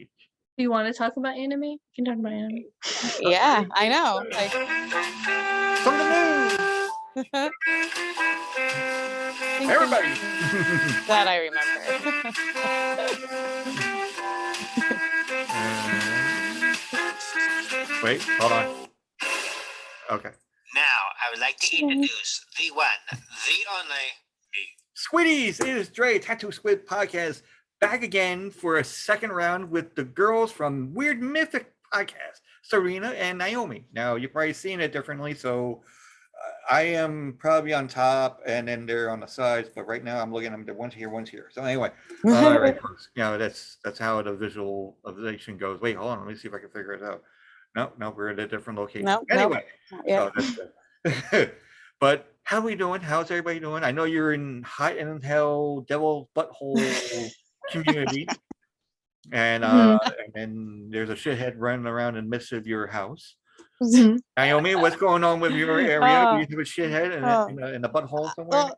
Do you want to talk about anime? You can talk about anime. Yeah, I know. Like, From the news. Everybody. That I remember. Wait, hold on. Okay. Now, I would like to introduce the one, the only, me. Squiddies, it is Dre, Tattoo Squid Podcast, back again for a second round with the girls from Weird Mythic Podcast, Serena and Noami. Now, you've probably seen it differently, so I am probably on top, and then they're on the sides, but right now I'm looking at them, one's here, one's here. So anyway, all right, folks, that's how the visualization goes. Wait, hold on, let me see if I can figure it out. No, we're at a different location. Anyway, so that's good. But how are we doing? How's everybody doing? I know you're in hot and hell devil butthole community, and then there's a shithead running around in the midst of your house. Noami, what's going on with your area? Do you have a shithead in the butthole somewhere?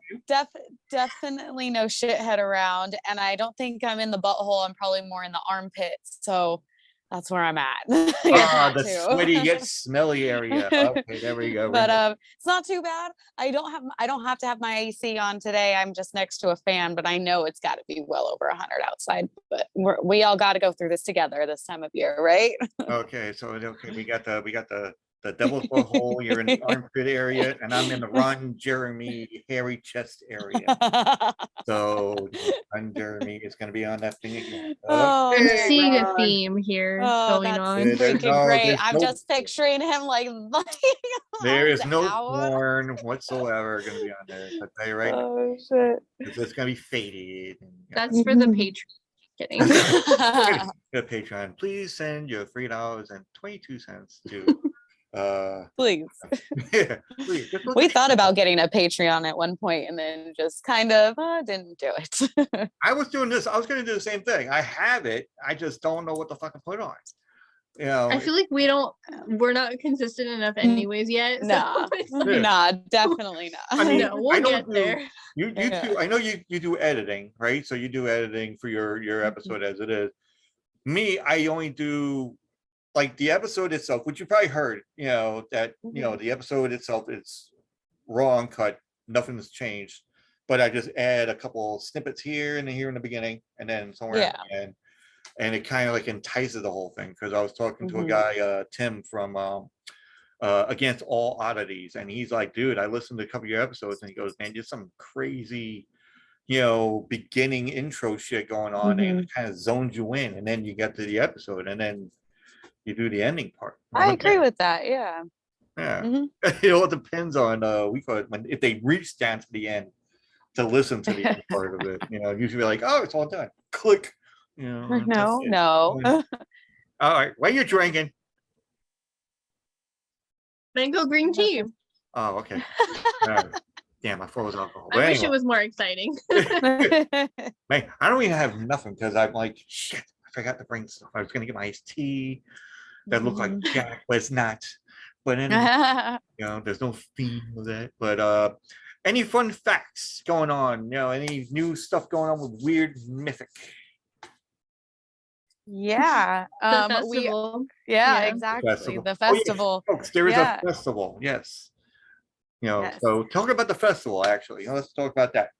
Definitely no shithead around, and I don't think I'm in the butthole. I'm probably more in the armpit. So that's where I'm at. The sweaty yet smelly area. Okay, there we go. But it's not too bad. I don't have to have my AC on today. I'm just next to a fan, but I know it's got to be well over 100 outside. But we all got to go through this together this time of year, right? Okay, so we got the devil's butthole. You're in the armpit area, and I'm in the Ron Jeremy hairy chest area. So Ron Jeremy is going to be on that thing again. I'm seeing a theme here going on. Freaking great! I'm just picturing him like there is no porn whatsoever going to be on there. I tell you right now. Oh shit! It's going to be faded. That's for the Patreon. Kidding. The Patreon. Please send your $3.22 to. Please. Yeah, please. We thought about getting a Patreon at one point and then just kind of didn't do it. I was doing this. I was going to do the same thing. I have it. I just don't know what the fuck to put on. You know, I feel like we're not consistent enough anyways yet. Nah, definitely not. I mean, no, we'll get there. You do. I know you do editing, right? So you do editing for your episode as it is. Me, I only do like the episode itself, which you probably heard, that, the episode itself is raw and cut. Nothing's changed, but I just add a couple snippets here and here in the beginning and then somewhere at the end. And it kind of like entices the whole thing. Cause I was talking to a guy, Tim from Against All Oddities. And he's like, dude, I listened to a couple of your episodes and he goes, man, just some crazy, beginning intro shit going on and it kind of zones you in. And then you get to the episode and then you do the ending part. I agree with that. Yeah. It all depends on we call it if they reach down to the end to listen to the end part of it. Usually like, oh, it's all done. Click. No. All right, what are you drinking? Mango green tea. Oh, okay. Damn, I froze alcohol. I wish it was more exciting. Man, I don't even have nothing because I'm like, shit, I forgot to bring stuff. I was gonna get my iced tea that looked like Jack, but it's not. But anyway, there's no theme with that. But any fun facts going on? Any new stuff going on with Weird Mythic? Yeah. The festival. Exactly. The festival. Oh, yes. Folks, there is a festival. Yes. So talk about the festival actually. Let's talk about that.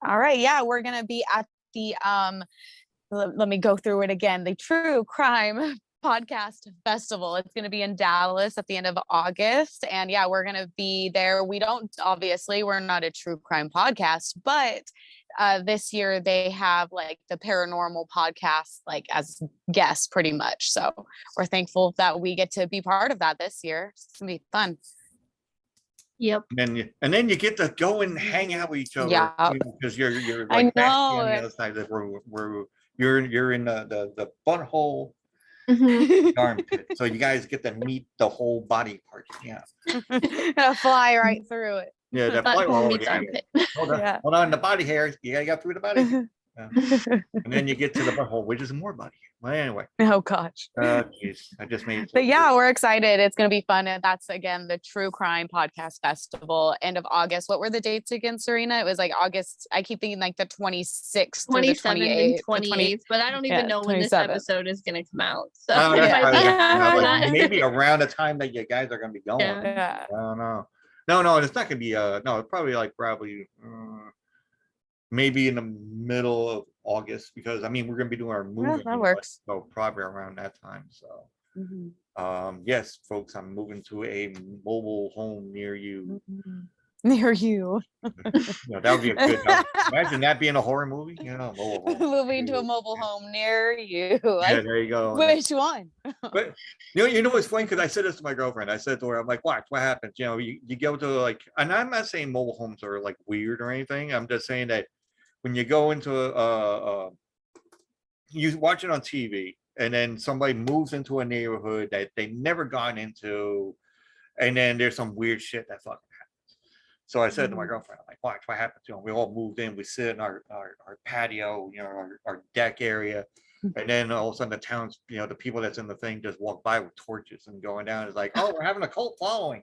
All right. Yeah, we're gonna be at the let me go through it again. The True Crime Podcast Festival. It's going to be in Dallas at the end of August. And we're going to be there. We're not a true crime podcast, but this year they have like the paranormal podcast, like as guests pretty much. So we're thankful that we get to be part of that this year. It's going to be fun. Yep. And then you get to go and hang out with each other because you're like back on the other side of the room where you're in the butthole. Armpit. So you guys get to meet the whole body part. Fly right through it. Yeah, that fly. Hold on, the body hairs. You gotta go through the body. And then you get to the butthole, which is more body. Well, anyway. Oh gosh. Jeez, I just made it. But yeah, we're excited. It's going to be fun. And that's again the True Crime Podcast Festival, end of August. What were the dates again, Serena? It was like August. I keep thinking like the 26th, 27th and 28th, but I don't even know when this 27th. episode is going to come out. So Oh, it that's might probably be right. after Like, that. maybe around the time that you guys are going to be going. Yeah. Yeah. I don't know. No, it's not going to be. No, it's probably maybe in the middle of August, because I mean we're going to be doing our moving. that works. So probably around that time. So. Mhm. Yes, folks, I'm moving to a mobile home near you. Near you. That would be a good. Imagine that being a horror movie. Mobile home. Moving to a mobile home near you. Yeah, there you go. Which one? But you know what's funny, because I said this to my girlfriend. I said to her, I'm like, watch what happens. You go to like, and I'm not saying mobile homes are like weird or anything. I'm just saying that when you go into you watch it on TV, and then somebody moves into a neighborhood that they never gone into, and then there's some weird shit that fucking happens. So I said to my girlfriend, I'm like, watch what happens. We all moved in, we sit in our patio, our deck area, and then all of a sudden the towns, the people that's in the thing just walk by with torches and going down. It's like, oh, we're having a cult following.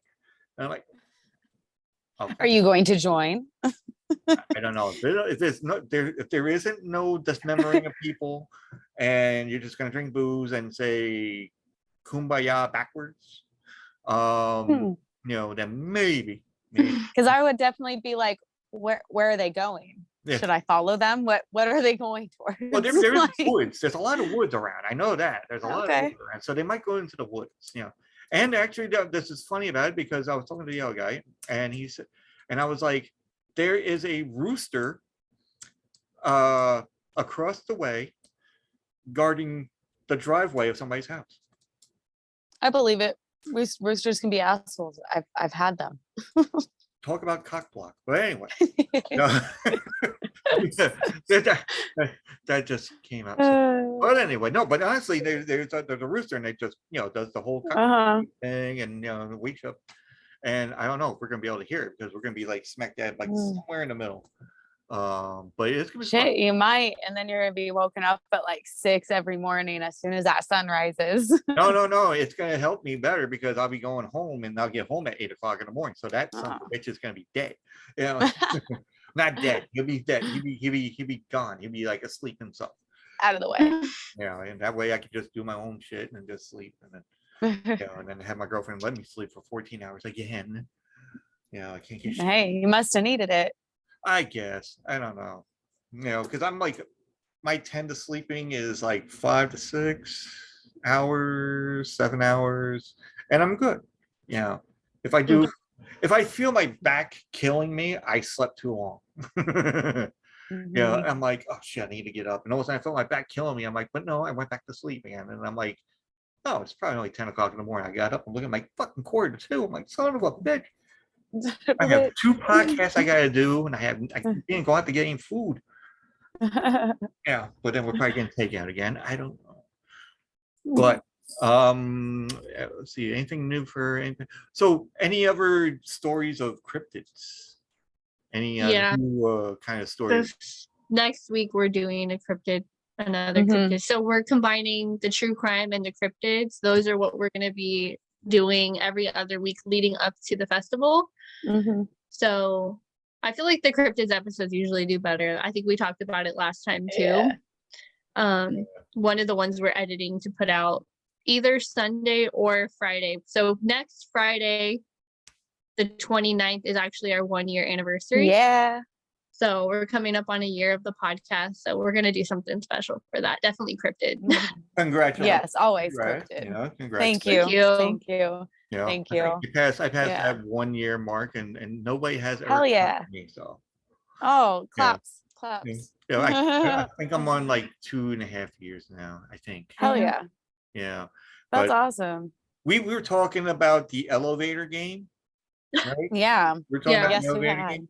And I'm like, okay. Are you going to join? I don't know if there isn't no dismembering of people, and you're just gonna drink booze and say kumbaya backwards. Then maybe. Because I would definitely be like, where are they going? Yeah. Should I follow them? What are they going towards? Well, there's woods. There's a lot of woods around. I know that there's a lot of woods around, so they might go into the woods. And actually, this is funny about it, because I was talking to the other guy, and he said, and I was like, there is a rooster across the way guarding the driveway of somebody's house. I believe it. Roosters can be assholes. I've had them. Talk about cock block. But anyway, that just came out. But anyway, no. But honestly, there's a rooster, and they just does the whole cock thing, and wakes up. And I don't know if we're gonna be able to hear it, because we're gonna be like smack dab, like somewhere in the middle. But it's gonna be fun. You might, and then you're gonna be woken up at like 6 every morning as soon as that sun rises. No, it's gonna help me better, because I'll be going home, and I'll get home at 8 o'clock in the morning. So that son of a bitch is gonna be dead. Not dead. He'll be dead. He'll be gone. He'll be like asleep himself. Out of the way. And that way I could just do my own shit and just sleep, and then and then have my girlfriend let me sleep for 14 hours again. I can't get shit. Hey, you must have needed it. I guess. I don't know. Because I'm like, my 10 to sleeping is like 5 to 6 hours, 7 hours, and I'm good. If I feel my back killing me, I slept too long. I'm like, oh shit, I need to get up. And all of a sudden I felt my back killing me. I'm like, but no, I went back to sleep again. And I'm like, oh, it's probably only 10 o'clock in the morning. I got up and look at my fucking 1:45. I'm like, son of a bitch. I have 2 podcasts I gotta do, and I didn't go out to get any food. But then we're probably gonna take out again. I don't know. But let's see, anything new for anything? So any other stories of cryptids? Any new kind of stories? So next week we're doing another cryptid. So we're combining the true crime and the cryptids. Those are what we're going to be doing every other week leading up to the festival. So I feel like the cryptids episodes usually do better. I think we talked about it last time too. One of the ones we're editing to put out either Sunday or Friday. So next Friday, the 29th, is actually our 1-year anniversary. So we're coming up on a year of the podcast. So we're going to do something special for that. Definitely cryptid. Congratulations. Yes, always cryptid. Congrats. Thank you. Thank you. Thank you. I've passed that 1-year mark, and nobody has ever. Hell yeah. Me, so. Oh, claps. I think I'm on like 2.5 years now, I think. Hell yeah. Yeah. That's awesome. We were talking about the elevator game, right? Yeah. We're talking about Yes, the we elevator had. game.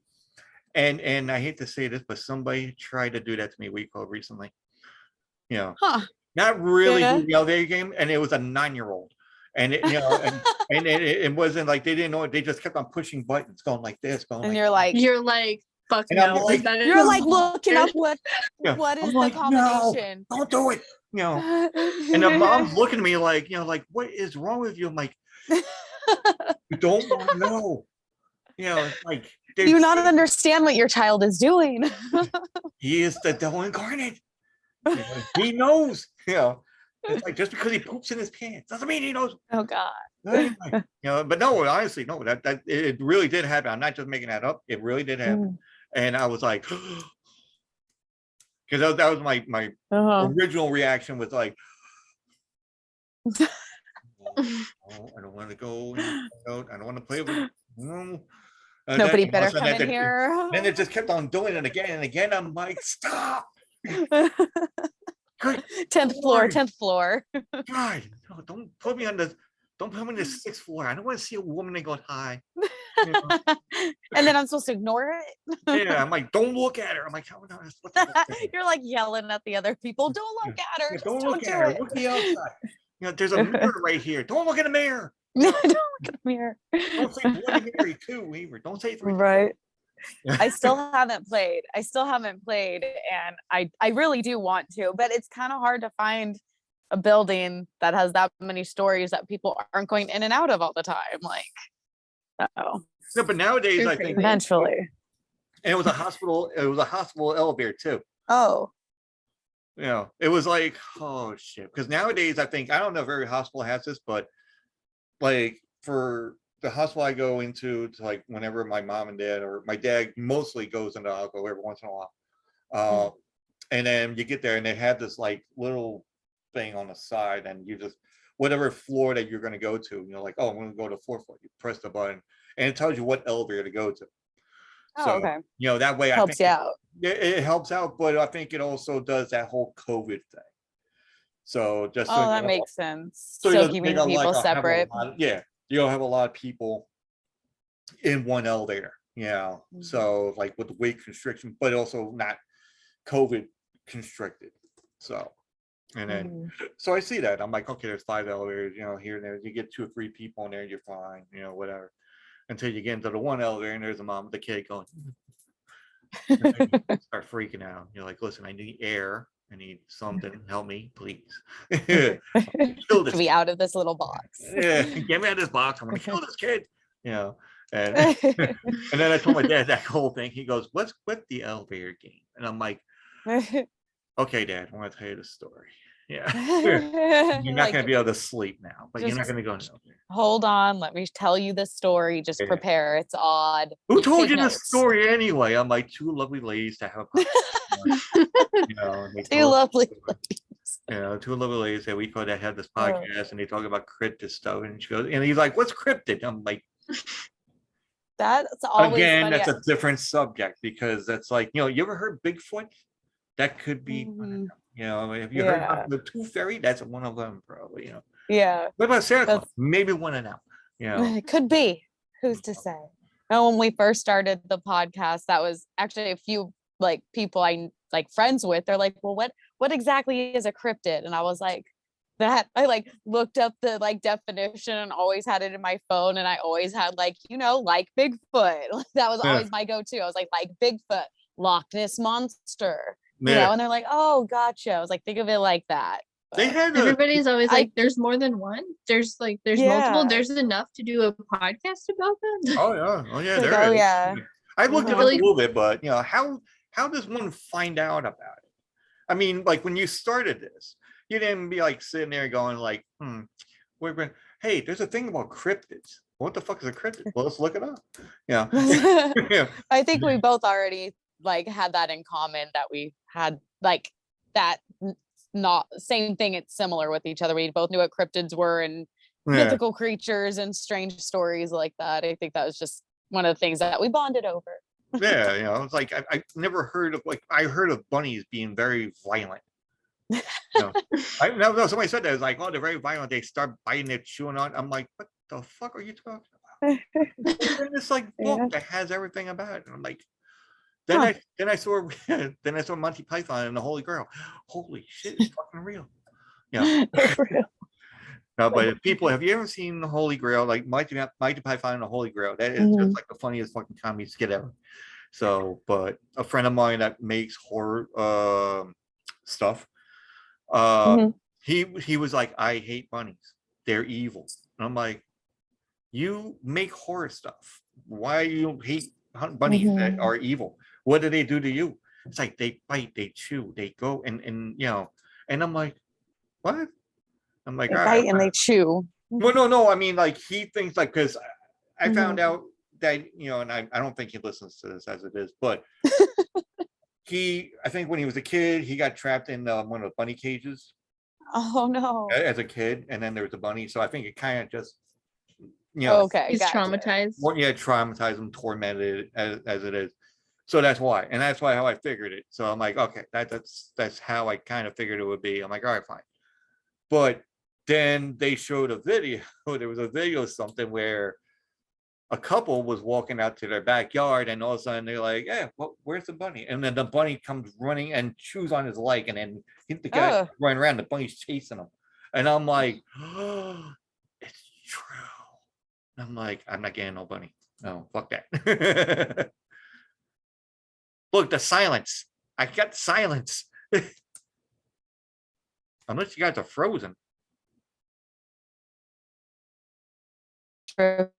And I hate to say this, but somebody tried to do that to me recently. Not really do the elevator game, and it was a 9-year-old. And it, and it wasn't like they didn't know it. They just kept on pushing buttons, going like this, and you're like, Fuck And I'm no. like, That is- You're like looking up Yeah. what is I'm the like, combination. No, don't do it. You know, and the mom's looking at me like, you know, like, what is wrong with you? I'm like, you don't want to know. You know, it's like, Do you not understand what your child is doing? he is the devil incarnate. You know, he knows. You know, it's like just because he poops in his pants doesn't mean he knows. Oh God. Anyway, you know, but no, honestly, no, that it really did happen. I'm not just making that up. It really did happen. And I was like, because that was my original reaction was like, oh, I don't want to go. I don't want to play with it. No. Nobody then, better come in here. Then it just kept on doing it again and again. I'm like, stop. Good 10th floor, 10th floor. God, no, don't put me on the 6th floor. I don't want to see a woman that goes hi. You know? And then I'm supposed to ignore it. Yeah, I'm like, don't look at her. I'm like, how no, what the You're like yelling at the other people. Don't look at her. yeah, Just don't look do at her. it. Look the outside. You know, there's a mirror right here. Don't look in the mirror. No, don't look at the mirror. Don't say Bloody Mary too, Weaver. Don't say 3. Right. I still haven't played. And I really do want to, but it's kind of hard to find a building that has that many stories that people aren't going in and out of all the time. Like, oh, No, but nowadays I think eventually. and it was a hospital elevator too. Oh. You know, it was like, oh shit. Because nowadays I think, I don't know if every hospital has this, but like for the hospital I go into, to like whenever my mom and dad, or my dad mostly goes into, I'll go every once in a while. And then you get there and they have this like little thing on the side, and you just, whatever floor that you're going to go to, you know, like, oh, I'm going to go to 4th floor. You press the button and it tells you what elevator to go to. So, okay. You know, that way Helps you out. It helps out, but I think it also does that whole COVID thing. So just Oh, that makes sense. So So keeping people separate. Yeah, you don't have a lot of people in one elevator. You know, so like with the weight constriction, but also not COVID constricted. So, and then so I see that I'm like, okay, there's 5 elevators. You know, here and there, you get 2 or 3 people in there, you're fine. You know, whatever. Until you get into the one elevator and there's a mom with a kid going. Start freaking out. You're like, listen, I need air. I need something. Help me, please. Kill this. To be out of this little box. Yeah, get me out of this box. I'm gonna kill this kid. You know, and and then I told my dad that whole thing. He goes, "What's with the elevator game?" And I'm like, "Okay, Dad, I want to tell you the story. Yeah, you're not gonna be able to sleep now, but you're not gonna go nowhere. Hold on, let me tell you the story. Just prepare. It's odd. Who told you the story anyway? I'm like, 2 lovely ladies to have a podcast. You know, 2 lovely ladies. You know, 2 lovely ladies that we could have this podcast, and they talk about cryptid stuff, and she goes, and he's like, "What's cryptid?" I'm like, that's always again, funny. that's a different subject, because that's like, you know, you ever heard Bigfoot? That could be one of them. You know, if you heard about the Tooth Fairy, that's one of them, probably. You know. Yeah. What about Santa Claus? Maybe one of them. You know, it could be. Who's to say? And when we first started the podcast, that was actually a few like people I like friends with. They're like, "Well, what exactly is a cryptid?" And I was like, "That." I like looked up the like definition and always had it in my phone, and I always had like, you know, like Bigfoot. That was always my go-to. I was like Bigfoot, Loch Ness monster. You know, and they're like, "Oh, gotcha." I was like, think of it like that. But they had everybody's always like, "There's more than one. There's multiple. There's enough to do a podcast about them." Oh yeah, like, there is. Yeah. I looked at it a little bit, but you know, how does one find out about it? I mean, like when you started this, you didn't be like sitting there going like, hey, there's a thing about cryptids. What the fuck is a cryptid? Well, let's look it up. Yeah. Yeah. I think we both already like had that in common, that we had like that not same thing. It's similar with each other. We both knew what cryptids were and mythical creatures and strange stories like that. I think that was just one of the things that we bonded over. Yeah, you know, it's like I never heard of, like, I heard of bunnies being very violent. You know, no, somebody said that. It's like, oh, they're very violent. They start biting it, chewing on. I'm like, what the fuck are you talking about? And it's like book that has everything about it. And I'm like, then I saw Monty Python and the Holy Grail. Holy shit, it's fucking real. Yeah. No, but people, have you ever seen the Holy Grail? Like Monty Python and the Holy Grail? That is just like the funniest fucking comedy skit ever. So, but a friend of mine that makes horror stuff, he was like, I hate bunnies. They're evil. And I'm like, you make horror stuff. Why you hate bunnies that are evil? What do they do to you? It's like they bite, they chew, they go and and I'm like, what? I'm like, They all bite right. and they chew. Well, no. I mean, like he thinks like because I found out that and I don't think he listens to this as it is, but I think when he was a kid, he got trapped in one of the bunny cages. Oh no! As a kid, and then there was a bunny, so I think it kind of just okay, he's traumatized. Well, yeah, traumatized him, tormented as it is. So that's why, and that's why how I figured it. So I'm like, okay, that's how I kind of figured it would be. I'm like, all right, fine. But then they showed a video. There was a video of something where a couple was walking out to their backyard, and all of a sudden they're like, "Yeah, well, where's the bunny?" And then the bunny comes running and chews on his leg, and then the guy running around. The bunny's chasing him, and I'm like, "Oh, it's true." I'm like, I'm not getting no bunny. No, fuck that. Look, the silence. I got silence. Unless you guys are frozen. True.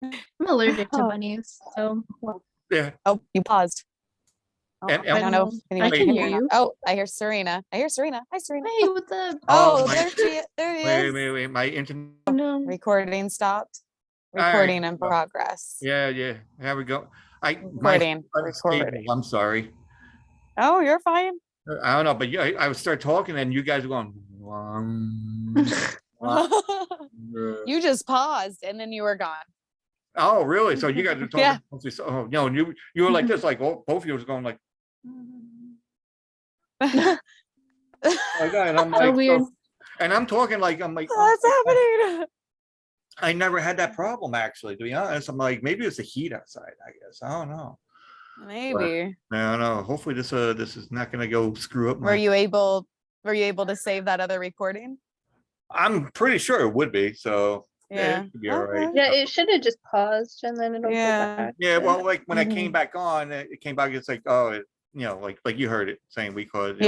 I'm allergic to bunnies, so Yeah. Oh, you paused. Oh, And- I don't know. if I anyone can hear you. Oh, I hear Serena. Hi, Serena. Hey, what's up? Oh, my- there he is. Wait. My internet. Oh, no. Recording stopped. All right. Recording in progress. Yeah. Here we go. Recording. I'm sorry. Oh, you're fine. I don't know, but yeah, I would start talking, and you guys are going. You just paused and then you were gone. Oh, really? So you guys are talking. Yeah. Oh, no, you were like this, like both of you was going like. Like that, and I'm like, So weird. and I'm talking like I'm like. What's happening? I never had that problem actually. To be honest, I'm like maybe it's the heat outside. I guess I don't know. Maybe. I don't know. Hopefully this is not gonna go screw up. Were you able to save that other recording? I'm pretty sure it would be. So Yeah. it should be all right. Okay. Yeah, it should have just paused and then it'll go back. Yeah, well, like when I came Mhm. back on, it came back. It's like, oh, like you heard it saying we caused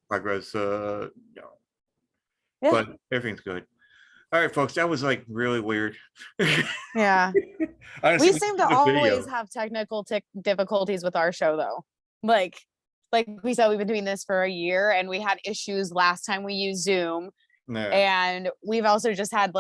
progress. Yeah. But everything's good. All right, folks, that was like really weird. Yeah. Honestly, We seem to did a video. always have technical difficulties with our show though. Like we said, we've been doing this for a year and we had issues last time we used Zoom. Yeah. And we've also just had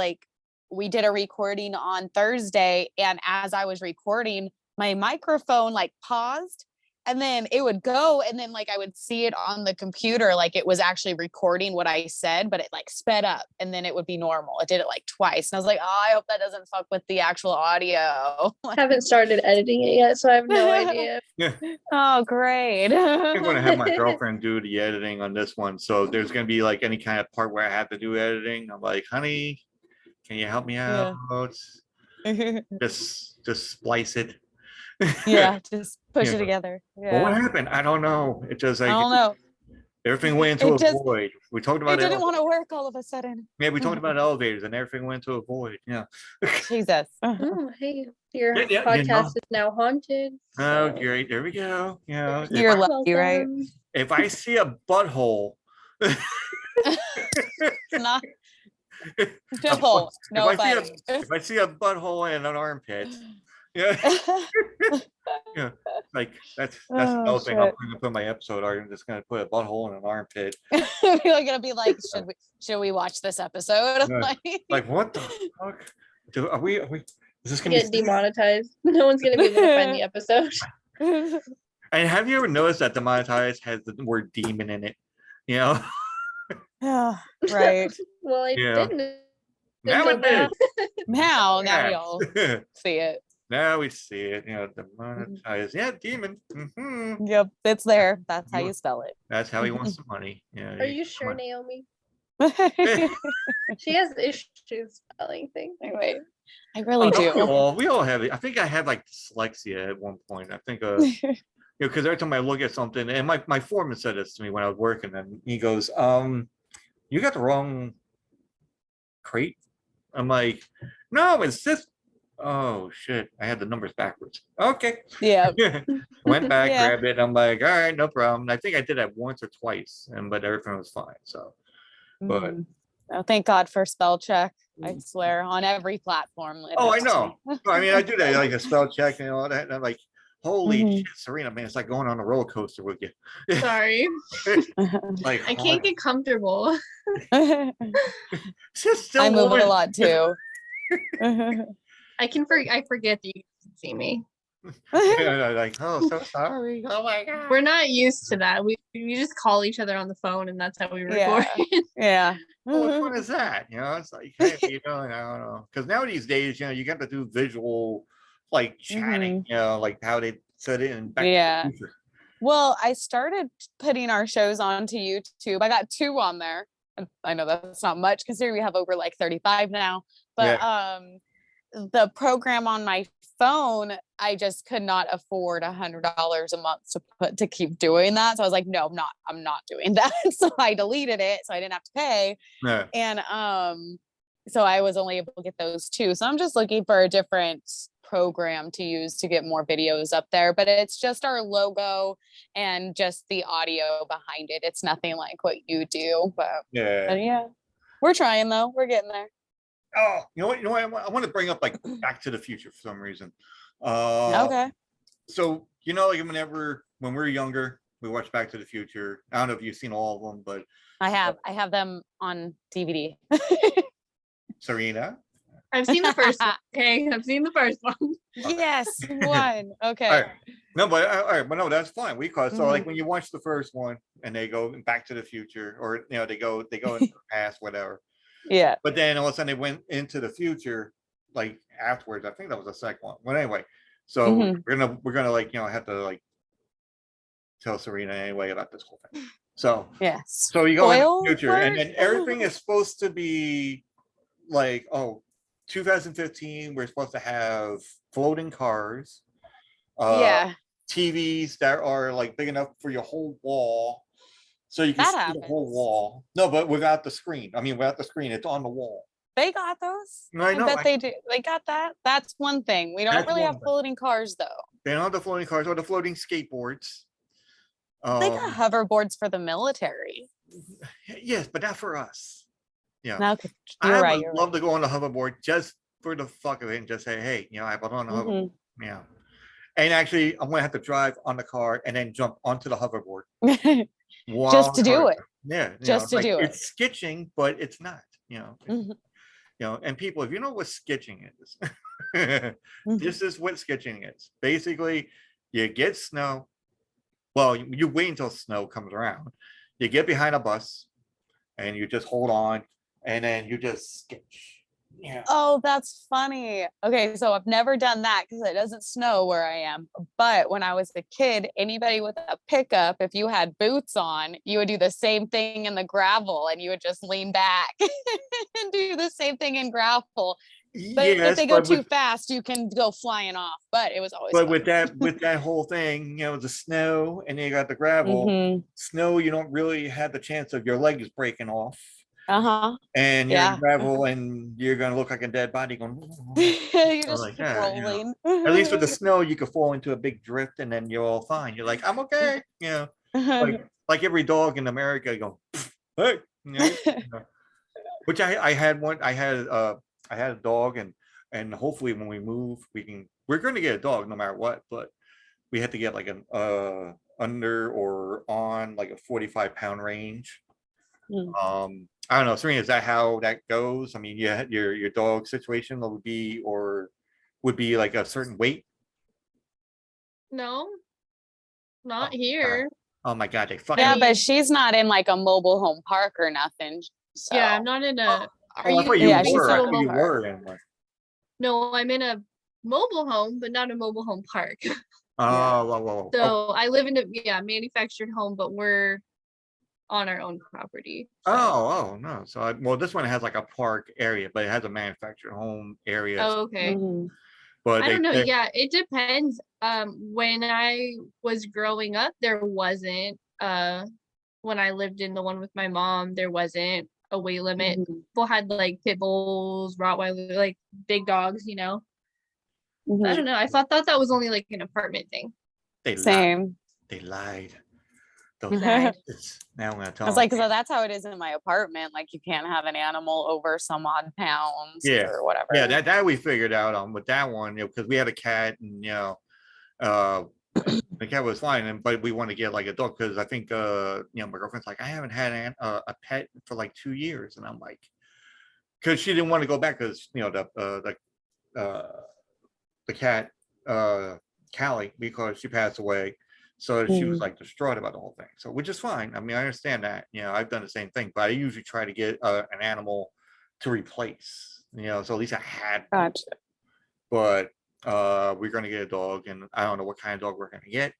we did a recording on Thursday, and as I was recording, my microphone paused, and then it would go, and then I would see it on the computer, it was actually recording what I said, but it sped up, and then it would be normal. It did it twice, and I was like, oh, I hope that doesn't fuck with the actual audio. Haven't started editing it yet, so I have no idea. Yeah. Oh, great. I'm going to have my girlfriend do the editing on this one. So there's going to be any kind of part where I have to do editing. I'm like, honey, can you help me out? Just splice it. Yeah, just push it together. Yeah. Well, what happened? I don't know. It just I don't know. Everything went into a void. We talked about it. Didn't want to work all of a sudden. Yeah, we talked about elevators and everything went into a void. Yeah. Jesus. Oh, hey, your podcast is now haunted. Oh, great. There we go. Yeah. You're lucky, right? If I see a butthole. Not. No, if I see a butthole and an armpit, yeah, yeah, that's another thing. I'm going to put in my episode. I'm just going to put a butthole and an armpit. You're going to be like, should we watch this episode? Yeah. What the fuck? Are we? Is this going to get demonetized? No one's going to be able to find the episode. And have you ever noticed that demonetized has the word demon in it? You know. Yeah, right. Well, I didn't. Now it did. Now we all see it. Now we see it. Demonetized. Yeah, demon. Mm-hmm. Yep, it's there. That's how you spell it. That's how he wants the money. Yeah. Are you sure, Naomi? She has issues spelling things. Anyway, I really do. We all have it. I think I had dyslexia at one point. I think because every time I look at something, and my foreman said this to me when I was working, and he goes, you got the wrong crate. I'm like, no, it's this Oh shit! I had the numbers backwards. Okay. Yeah. Went back, Yeah. grabbed it. I'm like, all right, no problem. I think I did that once or twice, but everything was fine. So, but Oh, thank God for spell check. I swear on every platform. It oh, I helps know. me. I mean, I do that like a spell check and all that, and I'm like, holy Mhm. shit, Serena, man, it's like going on a roller coaster with you. Sorry. Like, I can't get comfortable. just still I move a moving. lot too. I forget that you can see me. Like, oh, so sorry. Oh my god. We're not used to that. We just call each other on the phone and that's how we record. Yeah. Well, what fun is that? You know, it's like, hey, you know, I don't know. Because now these days, you know, you got to do visual, like chatting, you know, like how they said it in Back to the Future. Well, I started putting our shows onto YouTube. I got 2 on there. I know that's not much considering we have over like 35 now. But the program on my phone, I just could not afford $100 a month to keep doing that. So I was like, no, I'm not doing that. So I deleted it so I didn't have to pay. Yeah. And so I was only able to get those 2. So I'm just looking for a different program to use to get more videos up there, but it's just our logo and just the audio behind it. It's nothing like what you do, but yeah, we're trying though. We're getting there. Oh, you know what? I want to bring up like Back to the Future for some reason. Okay. So you know, like when we were younger, we watched Back to the Future. I don't know if you've seen all of them, but I have them on DVD. Serena. I've seen the first one. Okay, I've seen the first one. Yes, one. Okay. All right. No, but all right, but no, that's fine. So like when you watch the first one and they go Back to the Future, or you know, they go into the past, whatever. Yeah. But then all of a sudden they went into the future, like afterwards. I think that was the second one. But anyway, so we're gonna like, you know, have to like tell Serena anyway about this whole thing. So yes. So you go into the future, and then everything is supposed to be like, 2015. We're supposed to have floating cars, TVs that are like big enough for your whole wall. So you can see the whole wall. No, but without the screen. I mean, without the screen, it's on the wall. They got those. I know. I bet they do. They got that. That's one thing. We don't really have floating cars though. They don't have the floating cars or the floating skateboards. They got hoverboards for the military. Yes, but not for us. Yeah. Okay. I would love to go on the hoverboard just for the fuck of it and just say, hey, you know, I put on the hoverboard. Yeah. And actually, I'm gonna have to drive on the car and then jump onto the hoverboard. Just to do it. Yeah. Just to do it. It's sketching, but it's not, you know. You know, and people, if you know what sketching is, this is what sketching is. Basically, you get snow. Well, you wait until snow comes around. You get behind a bus and you just hold on and then you just sketch. Yeah. Oh, that's funny. Okay, so I've never done that because it doesn't snow where I am. But when I was a kid, anybody with a pickup, if you had boots on, you would do the same thing in the gravel and you would just lean back and do the same thing in gravel. But if they go too fast, you can go flying off. But it was always fun. With that whole thing, you know, the snow and then you got the gravel. Snow, you don't really have the chance of your legs breaking off. And you're in gravel and you're gonna look like a dead body going. You're just like, rolling. You know. At least with the snow, you could fall into a big drift and then you're all fine. You're like, I'm okay. You know, like every dog in America go, hey. You know? Which I had one. I had a dog, and hopefully when we move, we're going to get a dog no matter what. But we had to get like an under or on like a 45-pound range. I don't know, Serena, is that how that goes? I mean, your dog situation would be like a certain weight? No, not here. Oh my god, they fucking but she's not in like a mobile home park or nothing. So. Yeah, I'm not in a. I thought you were in one. No, I'm in a mobile home, but not a mobile home park. Well. So I live in a manufactured home, but we're on our own property. So. Oh no. So this one has like a park area, but it has a manufactured home area. Oh, okay. But I don't know. Yeah, it depends. When I was growing up, there wasn't. When I lived in the one with my mom, there wasn't a weight limit. People had like pit bulls, Rottweiler, like big dogs, you know. Mhm. I don't know. I thought that was only like an apartment thing. They lied. Same. They lied. They Those lied. bastards. Now I'm gonna I tell was them. like, so that's how it is in my apartment. Like, you can't have an animal over some odd pounds Yeah. or whatever. Yeah, that we figured out on with that one, because we had a cat, and the cat was fine, but we want to get like a dog because I think my girlfriend's like, I haven't had a pet for like 2 years, and I'm like, because she didn't want to go back because the cat Callie, because she passed away, so she was like distraught about the whole thing. So which is fine. I mean, I understand that. I've done the same thing, but I usually try to get an animal to replace. So at least I had. Gotcha. But we're gonna get a dog, and I don't know what kind of dog we're gonna get.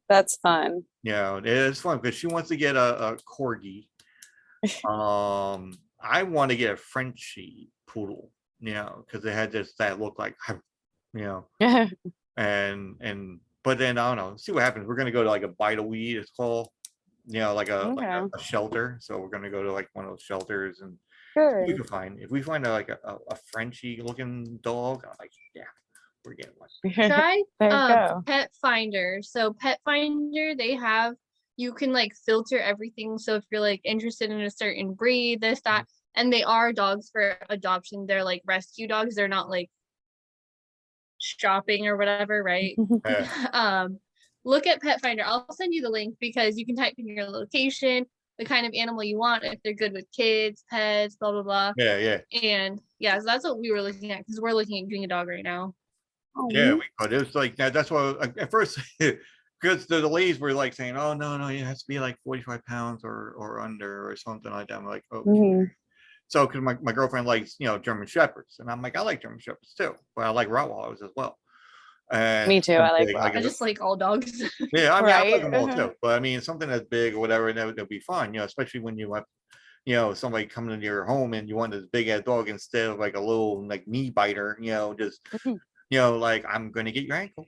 That's fun. It's fun because she wants to get a corgi. I want to get a Frenchie poodle, because they had that look like, and but then I don't know, see what happens. We're gonna go to like a bite of weed, it's called, like a shelter. So we're gonna go to like one of those shelters and we can find, if we find a Frenchie looking dog, I'm like, yeah, we're getting one. Try There you go. Pet Finder. So Pet Finder, you can like filter everything. So if you're like interested in a certain breed, this, that, and they are dogs for adoption. They're like rescue dogs. They're not like shopping or whatever, right? Look at Pet Finder. I'll send you the link because you can type in your location, the kind of animal you want, if they're good with kids, pets, blah blah blah. Yeah. And so that's what we were looking at, because we're looking at doing a dog right now. Yeah, but it was like that's why at first, because the ladies were like saying, oh no, it has to be like 45 pounds or under or something like that. I'm like, okay. So because my girlfriend likes German Shepherds, and I'm like, I like German Shepherds too, but I like Rottweilers as well. And Me too. I like I just like all dogs. Yeah, I mean, I like Right? them all too, but I mean, something that's big or whatever, that'll be fun, especially when you have somebody coming into your home and you want this big ass dog instead of like a little like knee biter, just like, I'm gonna get your ankle,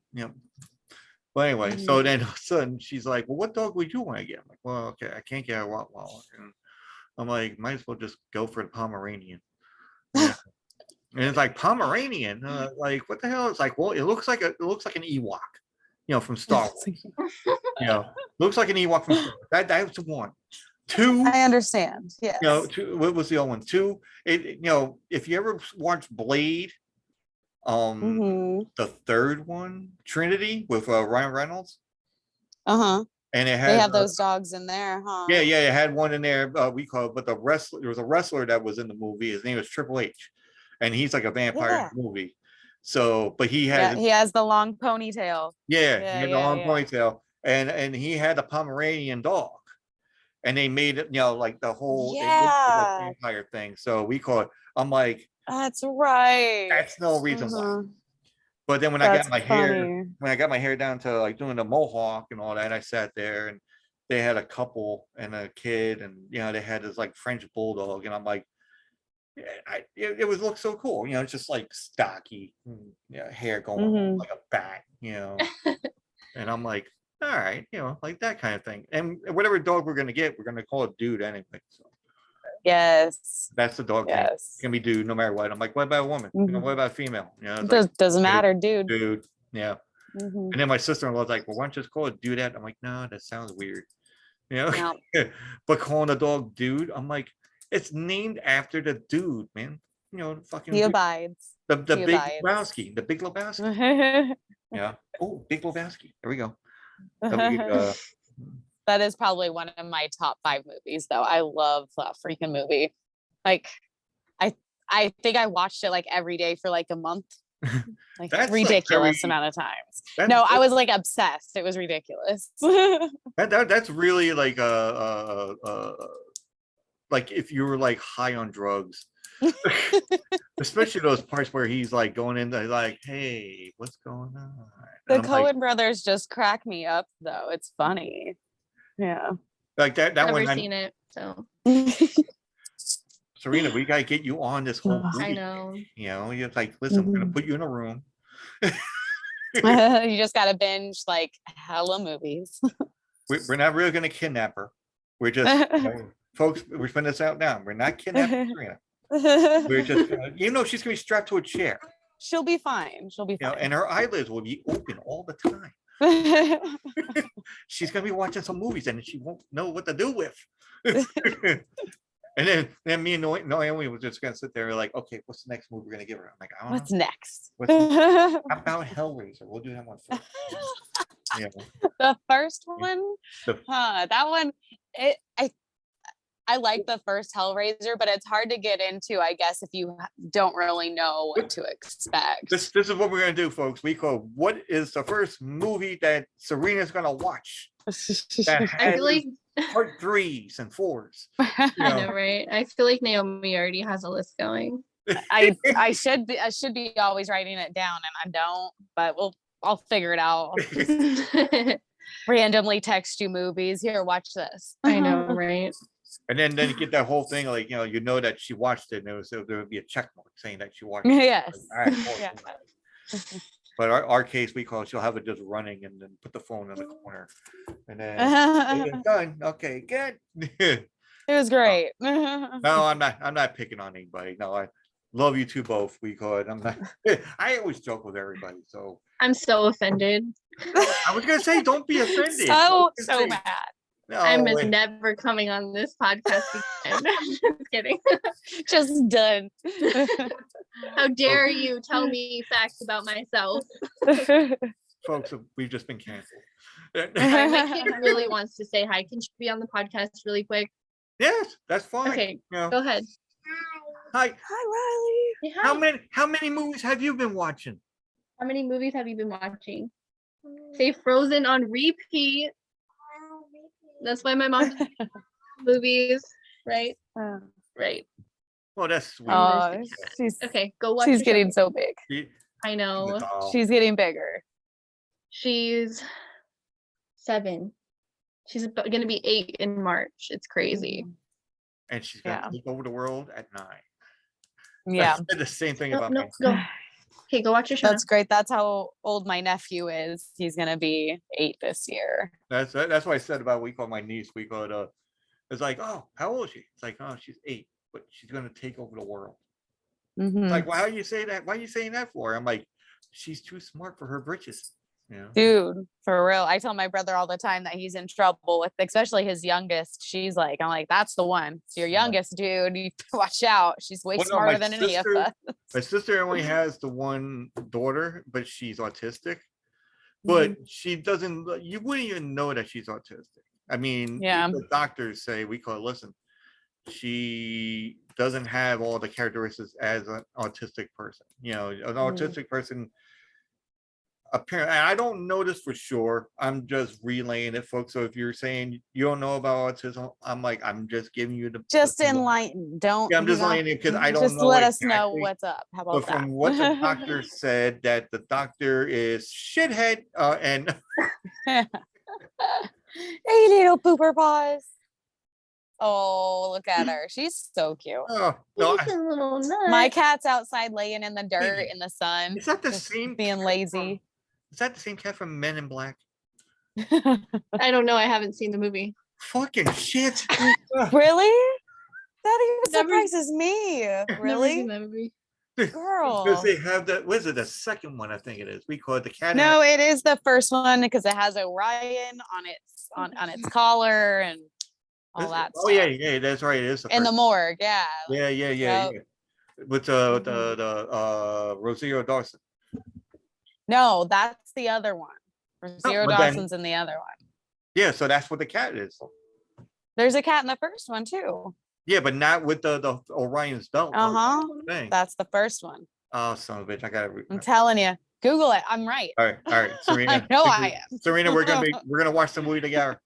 But anyway, so then all of a sudden she's like, well, what dog would you want to get? I'm like, well, okay, I can't get a Rottweiler. And I'm like, might as well just go for the Pomeranian. And it's like, Pomeranian, like, what the hell? It's like, well, it looks like an Ewok, from Star Wars. Looks like an Ewok from Star Wars. That's one. Two, I understand. Yes. What was the other one? Two, if you ever watched Blade, the third one, Trinity, with Ryan Reynolds. And it had, they have those dogs in there, huh? Yeah, it had one in there. We call it, but there was a wrestler that was in the movie. His name was Triple H, and he's like a vampire in the movie. So, but he has the long ponytail. he had the long ponytail, and he had a Pomeranian dog, and they made it, like the whole vampire thing. So we call it. I'm like, that's right. That's no reason why. But then when I got my hair down to like doing the mohawk and all that, I sat there and they had a couple and a kid, and they had this like French bulldog, and I'm like, it was look so cool, it's just like stocky, hair going like a bat, and I'm like, all right, like that kind of thing. And whatever dog we're gonna get, we're gonna call it Dude anyway. So. Yes. That's the dog thing. It's gonna be Dude no matter what. I'm like, what about a woman? What about a female? Doesn't matter, dude. Dude. Yeah. And then my sister-in-law's like, well, why don't you just call it Dudette? I'm like, no, that sounds weird. No. But calling the dog Dude, I'm like, it's named after the dude, man. Fucking he abides. The Big Lebowski. The Big Lebowski. Yeah. Oh, Big Lebowski. There we go. That is probably one of my top 5 movies, though. I love that freaking movie. Like, I think I watched it like every day for like a month. Like, ridiculous amount of times. I was like obsessed. It was ridiculous. That's really like like if you were like high on drugs. Especially those parts where he's like going in there like, hey, what's going on? The Coen brothers just crack me up, though. It's funny. Yeah. Like that Never one. Never seen it, so. Serena, we gotta get you on this whole movie. I know. You're like, listen, we're gonna put you in a room. You just gotta binge like hella movies. We're not really gonna kidnap her. We're just folks, we're putting this out now. We're not kidnapping Serena. We're just she's gonna be strapped to a chair. She'll be fine. She'll be You know, fine. and her eyelids will be open all the time. She's gonna be watching some movies and she won't know what to do with. And then me and Noami was just gonna sit there like, okay, what's the next movie we're gonna give her? I'm like, I don't What's know. next? How about Hellraiser? We'll do that one first. Yeah. The first one, The- that one, I like the first Hellraiser, but it's hard to get into, I guess, if you don't really know what to expect. This is what we're gonna do, folks. We call what is the first movie that Serena's gonna watch that I has feel like part 3s and 4s. You I know, know, right? I feel like Naomi already has a list going. I should be always writing it down, and I don't, but I'll figure it out. I'll just randomly text you movies. Here, watch this. I know, right? And then you get that whole thing like, you know that she watched it, and there would be a check mark saying that she watched it. Yes. All right, cool. Yeah. But our case, we call it, she'll have it just running and then put the phone in the corner. And then it's done. Okay, good. It was great. No, I'm not picking on anybody. No, I love you two both. We call it. I'm not. I always joke with everybody. So I'm so offended. I was gonna say, don't be offended. So Say, mad. no, I'm wait. never coming on this podcast again. Just kidding. Just done. How dare you tell me facts about myself? Folks, we've just been canceled. Sorry, my kid really wants to say hi. Can she be on the podcast really quick? Yes, that's fine. Okay, You know. go ahead. Hi. Hi, Say hi. How many movies have you been watching? How many movies have you been watching? Say Frozen on repeat. That's why my mom doesn't watch movies, right? Riley. Right. Well, that's sweet. Oh, Okay, go watch. she's the getting show. so big. I know. She's getting bigger. She's 7. She's gonna be 8 in March. It's crazy. And she's gonna Yeah. take over the world at 9. Yeah. I said the same thing No, about no, me. go. Okay, go watch your show. That's great. That's how old my nephew is. He's gonna be 8 this year. That's why I said about we call my niece. We call it it's like, oh, how old is she? It's like, oh, she's 8, but she's gonna take over the world. It's like, why are you saying that? Why are you saying that for? I'm like, she's too smart for her britches. You know? Dude, for real. I tell my brother all the time that he's in trouble with, especially his youngest. I'm like, that's the one. It's your youngest, dude. You watch out. She's way Well, no, smarter my than any of sister- us. My sister only has the one daughter, but she's autistic. But she doesn't. You wouldn't even know that she's autistic. I mean, Yeah. the doctors say we call it. Listen, she doesn't have all the characteristics as an autistic person. You know, an autistic person. Apparently, I don't know this for sure. I'm just relaying it, folks. So if you're saying you don't know about autism, I'm like, I'm just giving you the Just enlighten. Don't. Yeah, I'm just you know, enlightening because I don't just know. let us know exactly. what's up. How But about from that? what the doctor said, that the doctor is shithead and Hey, little pooper paws. Oh, look at her. She's so cute. oh no, He's a little nut. My cat's outside laying in the dirt in the sun, is that the just same being cat lazy. is that the same cat from Men in Black? I don't know. I haven't seen the movie. Fucking shit. Really? That even Never- surprises me. Never seen Really? that movie. Girl. Because they have that. What is it? The second one, I think it is. We call it the cat. No, it is the first one because it has Orion on its collar and all that Oh stuff. yeah, that's right. It is In the first. morgue, yeah. Yeah. Yep. With the Rosario Dawson. No, that's the other one. Zero but then- Dawson's in the other one. Yeah, so that's what the cat is. There's a cat in the first one too. Yeah, but not with the Orion's belt. Uh-huh. Thing. That's the first one. Oh, son of a bitch! I gotta. I'm telling you. Google it. I'm right. All right, Serena. I know I am. Serena, we're gonna watch the movie together.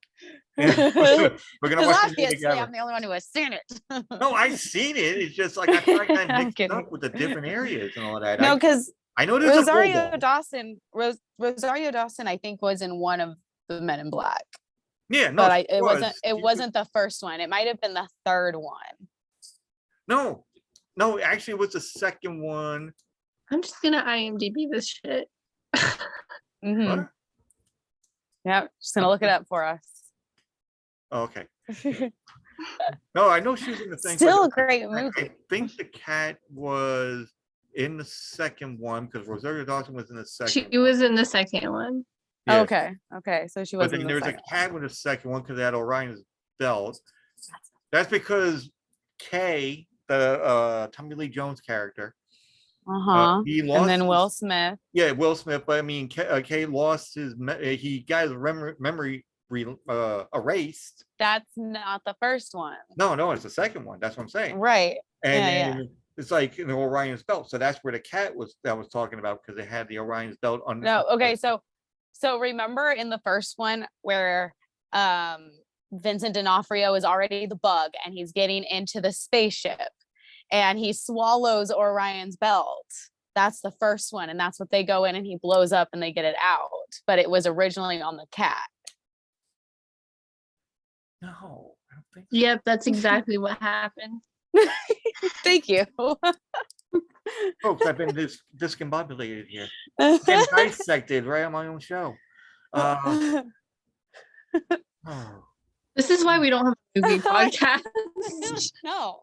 we're gonna Because watch the movie obviously together. I'm the only one who has seen it. No, I've seen it. It's just like I feel like I I'm mixed kidding. up with the different areas and all that. No, because I know there's Rosario a Dawson, Rosario Dawson, I think was in one of the Men in Black, yeah, no, but she it was. wasn't the first one. It might have been the third one. No, actually, it was the second one. I'm just gonna IMDb this shit. Mhm. What? Yep, just gonna look it up for us. Oh, okay. No, I know she was in the thing. Still a but great I movie. think the cat was in the second one because Rosario Dawson was in the second. She was in the second one. Yeah. Okay. So she But wasn't then the there's a second. cat with the second one because they had Orion's belt. That's because Kay, the Tommy Lee Jones character, he lost. And then his, Will Smith. Yeah, Will Smith. But I mean, Kay lost his. He got his memory erased. That's not the first one. No, it's the second one. That's what I'm saying. Right. And then it's like Orion's belt. So that's where the cat was that I was talking about because they had the Orion's belt on. No, okay. So remember in the first one where Vincent D'Onofrio is already the bug and he's getting into the spaceship and he swallows Orion's belt. That's the first one. And that's what they go in and he blows up and they get it out. But it was originally on the cat. No, I don't think so. Yep, that's exactly what happened. Thank you. Folks, I've been discombobulated here. And dissected right on my own show. Oh. This is why we don't have a movie podcast. No.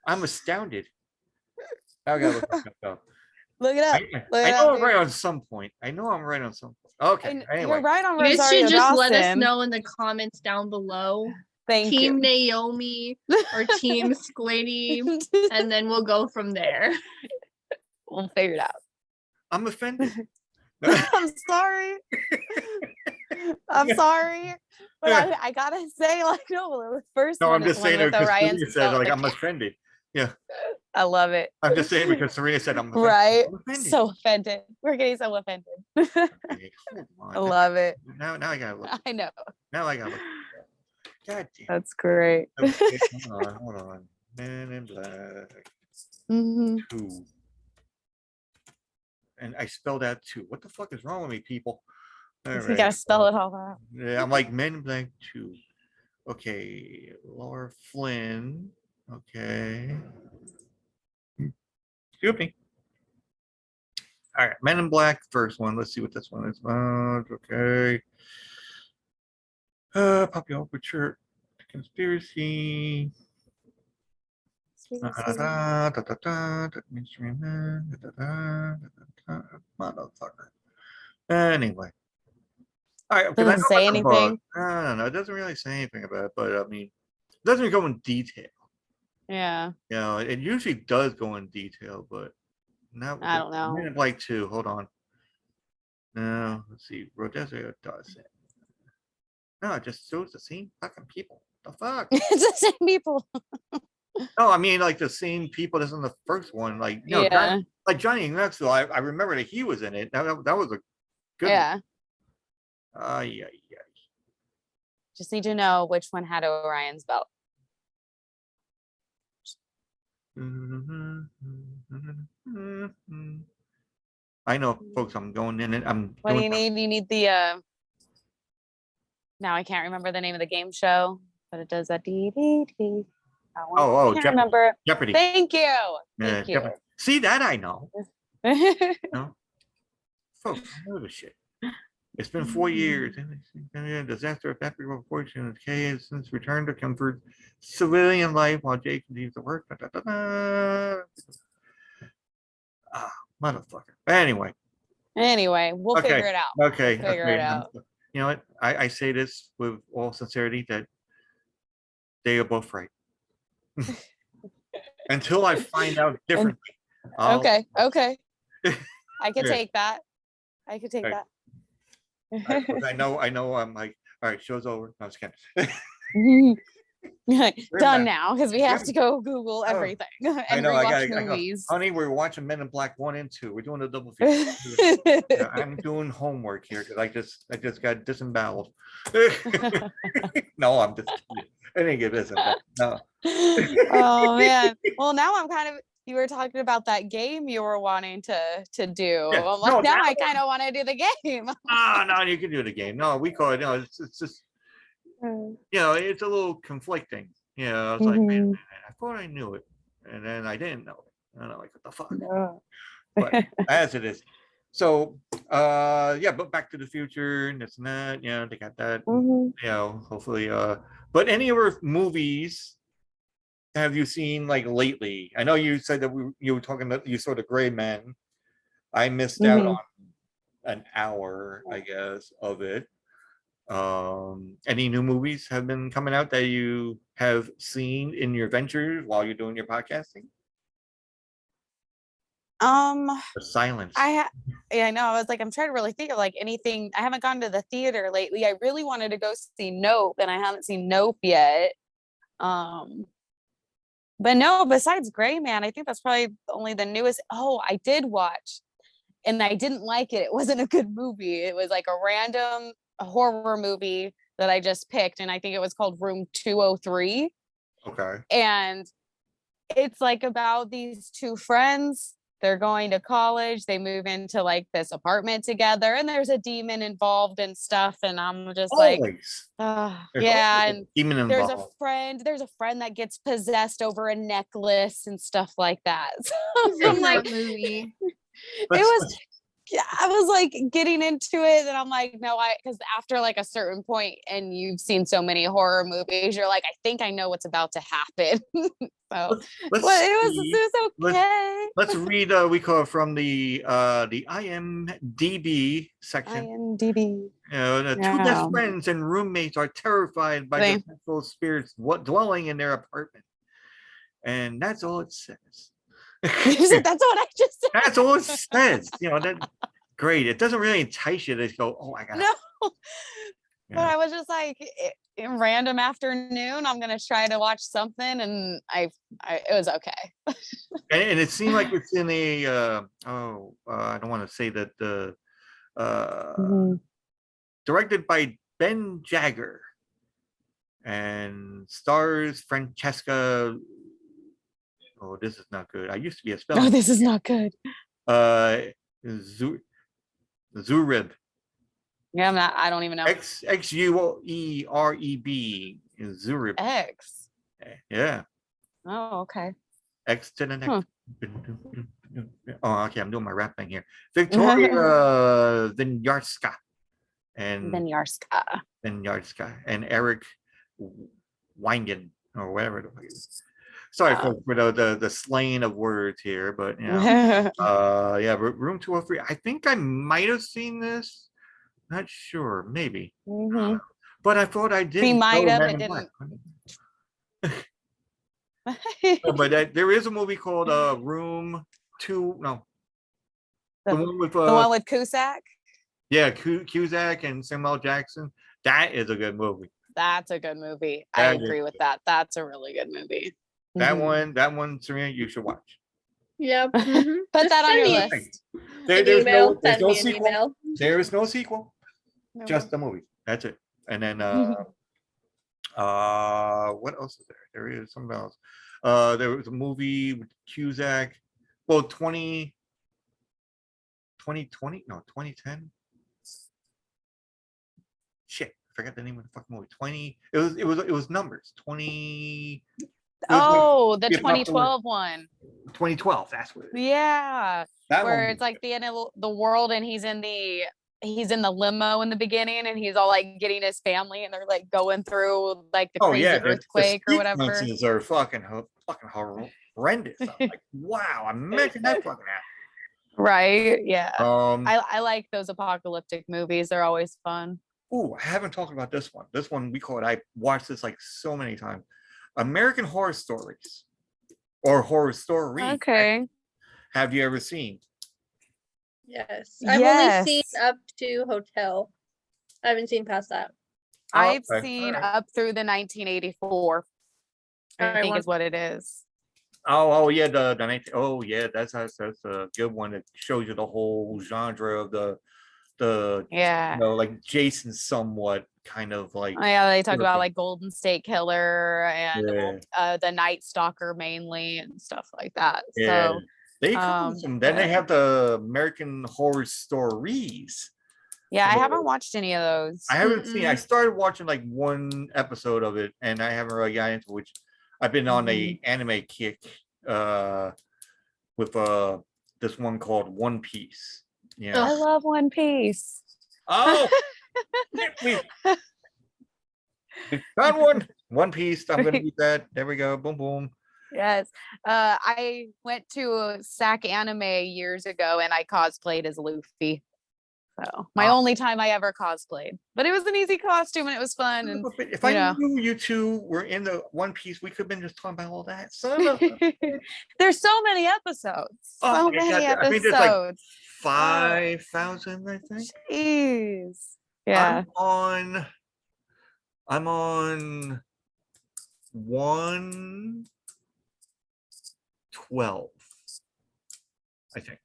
I'm astounded. I gotta look this up. Look it up. I know I'm right on some point. Okay. Anyway. You're right on You guys Rosario should just let us Dawson. know in the comments down below. Thank Team you. Naomi or Team Squiddy, and then we'll go from there. We'll figure it out. I'm offended. I'm sorry. I'm sorry. But I gotta say, like, no, the first No, one I'm is just the one saying it with because Orion's Serena said, belt. like, I'm offended. Yeah. I love it. I'm just saying because Serena said I'm offended. Right. I'm offended. So offended. We're getting so offended. Okay, hold on. I love it. Now I gotta look. I know. Now I gotta look. God damn. That's great. Okay, hold on. Men in Black 2. And I spelled out 2. What the fuck is wrong with me, people? All You right. gotta spell it all out. Yeah, I'm like Men in Black 2. Okay, Laura Flynn. Okay. Excuse me. All right, Men in Black, first one. Let's see what this one is about. Okay. Puppy Overture, Conspiracy. Motherfucker. Anyway. All right. Does it say anything? No, it doesn't really say anything about it, but I mean, it doesn't go in detail. Yeah. You know, it usually does go in detail, but now I don't know. Men in Black 2, hold on. No, let's see. Rodezio does it. No, it just shows the same fucking people. The fuck? It's the same people. No, I mean like the same people that's in the first one. Like, you know, Yeah. like Johnny Knoxville, I remember that he was in it. That was a good Yeah. one. Yeah. Just need to know which one had Orion's belt. I know, folks, I'm going in it. What do you need? You need the now I can't remember the name of the game show, but it does that dee dee dee. Oh, I can't Jeopardy. remember. Jeopardy. Thank you. Yeah, Thank you. Jeopardy. See that I know. No, folks, I know this shit. It's been 4 years. Disaster of epic proportion. Kay has since returned to comfort civilian life while Jake continues to work. Motherfucker. Anyway. Anyway, we'll Okay. figure it out. Okay. Figure it out. You know what? I say this with all sincerity that they are both right. Until I find out differently. Okay. I could Yeah. take that. I could take Right. that. I know. I'm like, all right, show's over. No, I was kidding. Done now because we have to go Google everything and I know. I rewatch go. movies. Honey, we're watching Men in Black 1 and 2. We're doing a double feature. Yeah, I'm doing homework here because I just got disemboweled. No, I'm just kidding. I didn't get disemboweled. No. Oh man. Well, now I'm kind of. You were talking about that game you were wanting to do. Yeah. I'm like, No, now that I kind of want to do the game. No, you can do the game. No, we call it. No, it's just, you know, it's a little conflicting. You know, it's like, man, I thought I knew it, and then I didn't know it. And I'm like, what the fuck? No. But as it is. So, yeah, but Back to the Future and this and that. You know, they got that. You know, hopefully. But any of our movies have you seen like lately? I know you said that you were talking about you saw the Gray Men. I missed out on an hour, I guess, of it. Any new movies have been coming out that you have seen in your ventures while you're doing your podcasting? The silence. Yeah, I know. I was like, I'm trying to really think of like anything. I haven't gone to the theater lately. I really wanted to go see Nope, and I haven't seen Nope yet. But no, besides Gray Man, I think that's probably only the newest. Oh, I did watch, and I didn't like it. It wasn't a good movie. It was like a random horror movie that I just picked, and I think it was called Room 203. Okay. And it's like about these two friends. They're going to college. They move into like this apartment together, and there's a demon involved and stuff. And I'm just like, yeah. And demon involved. There's a friend that gets possessed over a necklace and stuff like that. So I'm like, movie. I was like getting into it, and I'm like, no, because after like a certain point, and you've seen so many horror movies, you're like, I think I know what's about to happen. So it was okay. Let's read. We call it from the IMDb section. IMDb. The two best friends and roommates are terrified by the sexual spirits dwelling in their apartment, and that's all it says. That's what I just said. That's all it says. That great. It doesn't really entice you to go, oh, I got no. Yeah. But I was just like, in random afternoon, I'm gonna try to watch something, and it was okay. and it seemed like it's in a I don't want to say that the directed by Ben Jagger and stars Francesca. Oh, this is not good. I used to be a speller. No, this is not good. Zurib. Yeah, I don't even know. Xuereb. Zurib. X. Yeah. Oh, okay. X to the next. Oh, okay. I'm doing my rap thing here. Victoria Vinyarska. And Vinyarska. And Eric Wingen, or whatever the fuck it is. Sorry for the slaying of words here, but yeah, Room 203. I think I might have seen this. Not sure, maybe. But I thought I did. He might have, it didn't. But there is a movie called Room 2. No, the one with Cusack. Yeah, Cusack and Samuel Jackson. That is a good movie. That's a good movie. I agree with that. That's a really good movie. That one, Serena, you should watch. Yep. Put that on your list. There's no sequel. There is no sequel. No. Just the movie. That's it. And then what else is there? There is something else. There was a movie with Cusack. Well, 2020? No, 2010. Shit, I forgot the name of the fucking movie. It was numbers. 20. The 2012 one. 2012. That's what it is. Yeah, where it's like the end of the world, and he's in the limo in the beginning, and he's all like getting his family, and they're like going through like the crazy earthquake or whatever. The sequences are fucking horrendous. I'm like, wow, imagine that fucking happening. Right? Yeah. I like those apocalyptic movies. They're always fun. Ooh, I haven't talked about this one. This one we call it. I watched this like so many times. American Horror Stories, or Horror Story. Okay. Have you ever seen? Yes. I've only seen up to Hotel. I haven't seen past that. I've seen up through the 1984. I think is what it is. Oh yeah, the 19. Oh yeah, that's a good one that shows you the whole genre of the like Jason somewhat kind of like. Oh, yeah, they talk about like Golden State Killer and the Night Stalker mainly and stuff like that. Yeah. So they then they have the American Horror Stories. Yeah, I haven't watched any of those. I haven't seen. I started watching like one episode of it, and I haven't really got into which. I've been on a anime kick with this one called One Piece. Yeah, I love One Piece. Oh, we found one. One Piece. I'm gonna eat that. There we go. Boom, boom. Yes. I went to SAC Anime years ago and I cosplayed as Luffy. So my only time I ever cosplayed, but it was an easy costume and it was fun. And if I knew you two were in the One Piece, we could have been just talking about all that. Son of there's so many episodes. oh, Many I mean, there's like 5,000, I think. Jeez. Yeah. I'm on 112, I think.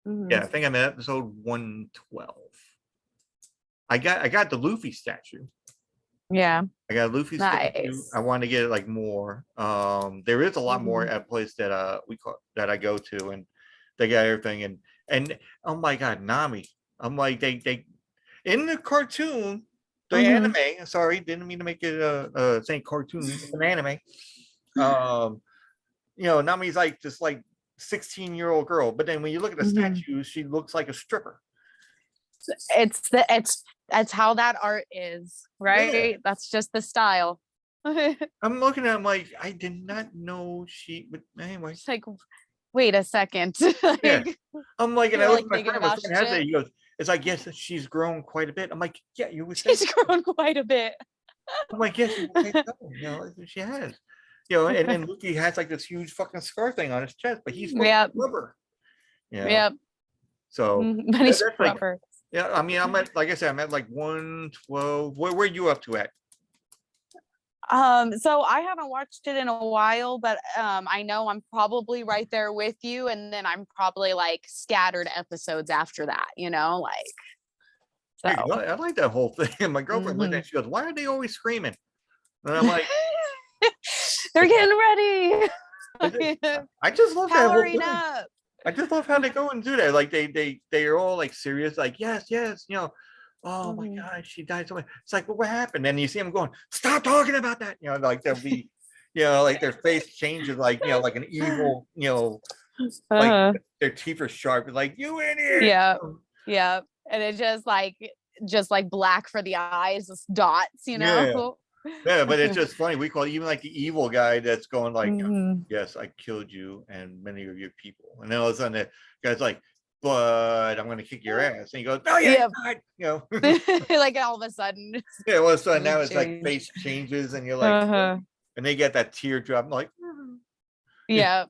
Mhm. Yeah, I think I'm at episode 112. I got the Luffy statue. Yeah. I got a Luffy statue. Nice. I want to get like more. There is a lot more Mhm. at a place that that I go to, and they got everything. And oh my God, Nami. I'm like they in the cartoon, the Mhm. anime. Sorry, didn't mean to make it saying cartoon. It's an anime. You know, Nami's like this like 16-year-old girl, but then when you look at the Mhm. statue, she looks like a stripper. That's how that art is, right? Yeah. That's just the style. I'm looking at him like I did not know she. But anyway, It's like, wait a second. yeah. I'm like, and I You're look like at my thinking friend. My about friend has it. shit. He goes, "It's like yes, she's grown quite a bit." I'm like, "Yeah, you would." She's grown quite a bit. I'm like, "Yes, you would think so." You know, she has. You know, and then Luffy has like this huge fucking scar thing on his chest, but he's Yep. rubber. Yeah. Yep. So But he's that's like, rubber. yeah. I mean, I'm at, like I said, I'm at like 112. Where are you up to at? So I haven't watched it in a while, but I know I'm probably right there with you, and then I'm probably like scattered episodes after that, like Yeah, so. I like that whole thing. And my girlfriend looked at it, she goes, "Why are they always screaming?" And I'm like, They're getting ready. I just love that whole Powering thing. up. I just love how they go and do that. Like they are all like serious, like yes, you know. Oh my God, she died so much. It's like, well, what happened? And you see them going, "Stop talking about that." You know, like they'll be, like their face changes, like like an evil, like their teeth are sharp. It's like, "You idiot." Yeah. Yeah. And it just like black for the eyes, just dots, Yeah. Yeah, but it's just funny. We call even like the evil guy that's going like, "Yes, I killed you and many of your people." And then all of a sudden the guy's like, "But I'm gonna kick your ass." And he goes, "No, yeah, like all of a sudden. yeah. All of a sudden now it's like face changes and you're like, and they get that teardrop. I'm like, Yeah.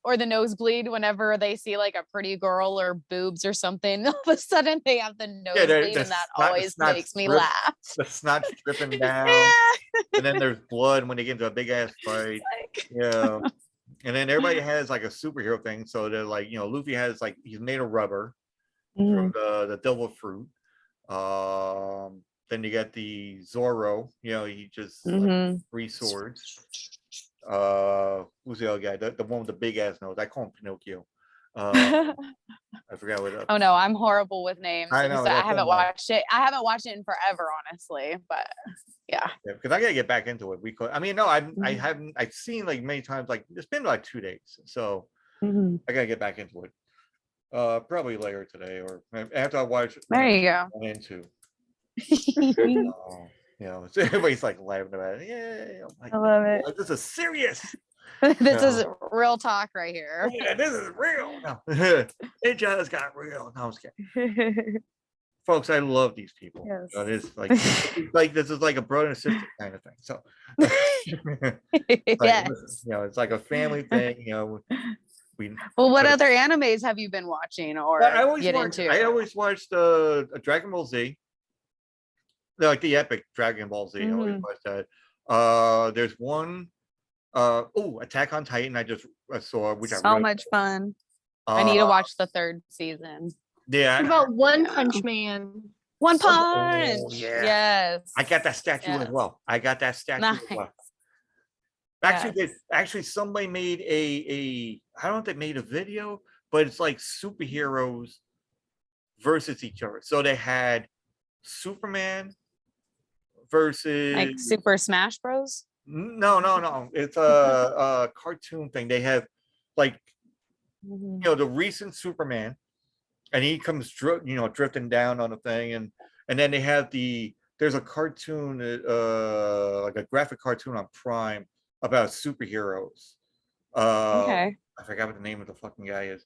Or the nosebleed whenever they see like a pretty girl or boobs or something. All of a sudden they have the nosebleed, and that always makes me laugh. The snot's dripping down, and then there's blood when they get into a big ass fight. Yeah. And then everybody has like a superhero thing. So they're like, Luffy has like he's made of rubber from the devil fruit. Then you got the Zorro, he just like 3 swords. Who's the other guy? The one with the big ass nose. I call him Pinocchio. I forgot what. Oh no, I'm horrible with names. I know. I haven't watched it. I haven't watched it in forever, honestly. But yeah, because I gotta get back into it. I mean, no, I haven't. I've seen like many times. Like it's been like 2 days, so I gotta get back into it. Probably later today or after I watch. There you go. Into. So everybody's like laughing about it. Yeah, I love it. This is serious. This is real talk right here. Yeah, this is real. No. It just got real. No, I was kidding. Folks, I love these people. Yes. It's like this is like a brother and sister kind of thing. So yes. It's like a family thing. Well, what other animes have you been watching or into? I always watched Dragon Ball Z. Like the epic Dragon Ball Z. I always watch that. There's one Attack on Titan I saw, which so much fun. I need to watch the 3rd season. Yeah. What about One Punch Man? One Punch. Oh, yeah. Yes. I got that statue as well. As well. Actually, somebody made a I don't know if they made a video, but it's like superheroes versus each other. So they had Superman versus like Super Smash Bros. No. It's a cartoon thing. They have like the recent Superman, and he comes drifting down on a thing, and then they have there's a cartoon like a graphic cartoon on Prime about superheroes, Okay. I forgot what the name of the fucking guy is,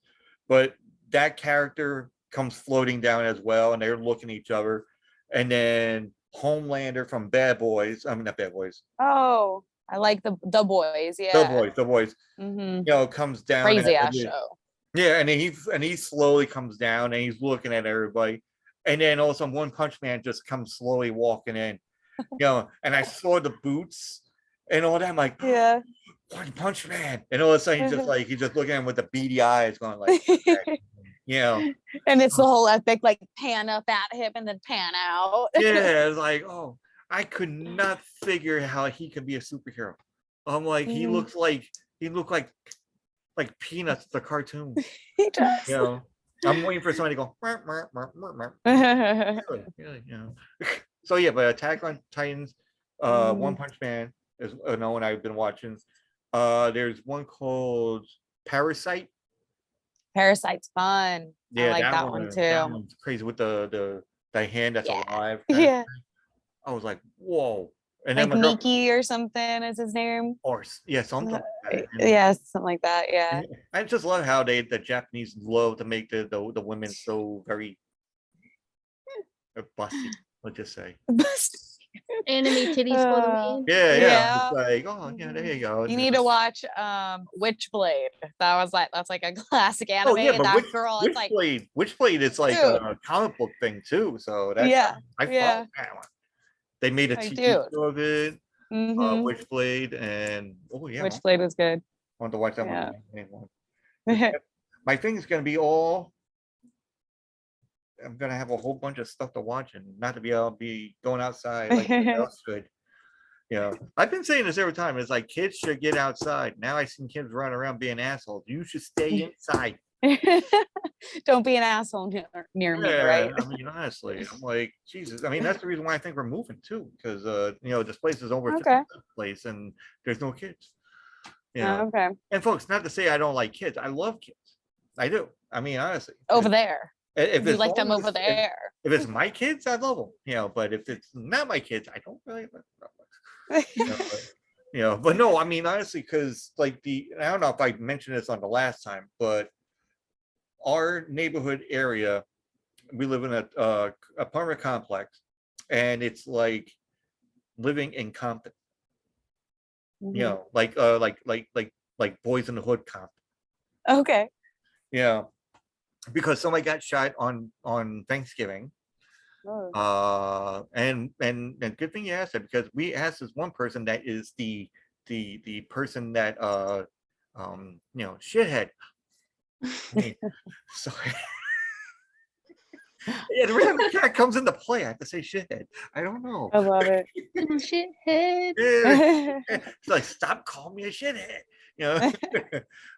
but that character comes floating down as well, and they're looking at each other, and then Homelander from Bad Boys, I mean not Bad Boys, Oh, I like the boys. the Yeah. boys, Mm-hmm. comes down Crazy at ass the, show. yeah, and he slowly comes down and he's looking at everybody, and then all of a sudden One Punch Man just comes slowly walking in, and I saw the boots and all that. I'm like, Yeah. One Punch Man, and all of a sudden he's just looking at him with the beady eyes, going like, okay. And it's the whole epic like pan up at him and then pan out. Yeah, it's like, oh, I could not figure how he could be a superhero. I'm like, he looked like Peanuts, the cartoon. He does. I'm waiting for somebody to go. "Mer, mer, mer, mer, mer." Really, So yeah, but Attack on Titans, One Punch Man is one I've been watching. There's one called Parasite. Parasite's fun. Yeah, I like that one too. That one's crazy with the hand that's alive. Yeah. I was like, whoa. And Like then my girl, Nikki or something is his name. or yeah, something like that. Yeah, something like that. Yeah. I just love how the Japanese love to make the women so very busty. Let's just say. Anime titties for the win. Yeah. It's like, oh yeah, there you go. You need to watch Witchblade. That's like a classic anime. But that girl, it's like Witchblade is like a comic book thing too. So that's I follow that one. They made a TV show of it. Witchblade, and Witchblade was good. I want to watch that one. My thing is going to be I'm going to have a whole bunch of stuff to watch and not to be able to be going outside like else should. I've been saying this every time. It's like kids should get outside. Now I seen kids running around being assholes. You should stay inside. Don't be an asshole near me, right? I mean, honestly, I'm like, Jesus. I mean, that's the reason why I think we're moving too, because this place is over 50 place and there's no kids. Okay. And folks, not to say I don't like kids. I love kids. I do. I mean, honestly. Over there. If you like them over there. If it's my kids, I love them. But if it's not my kids, I don't really love them. But no, I mean, honestly, because like I don't know if I mentioned this on the last time, but our neighborhood area, we live in a apartment complex, and it's like living in Compton. Like Boys in the Hood Compton. Okay. Because somebody got shot on Thanksgiving. And good thing you asked that, because we asked this one person that is the person that shithead. Sorry. Yeah, the reason the cat comes into play, I have to say shithead. I don't know. I love it. Shithead. It's like, stop calling me a shithead.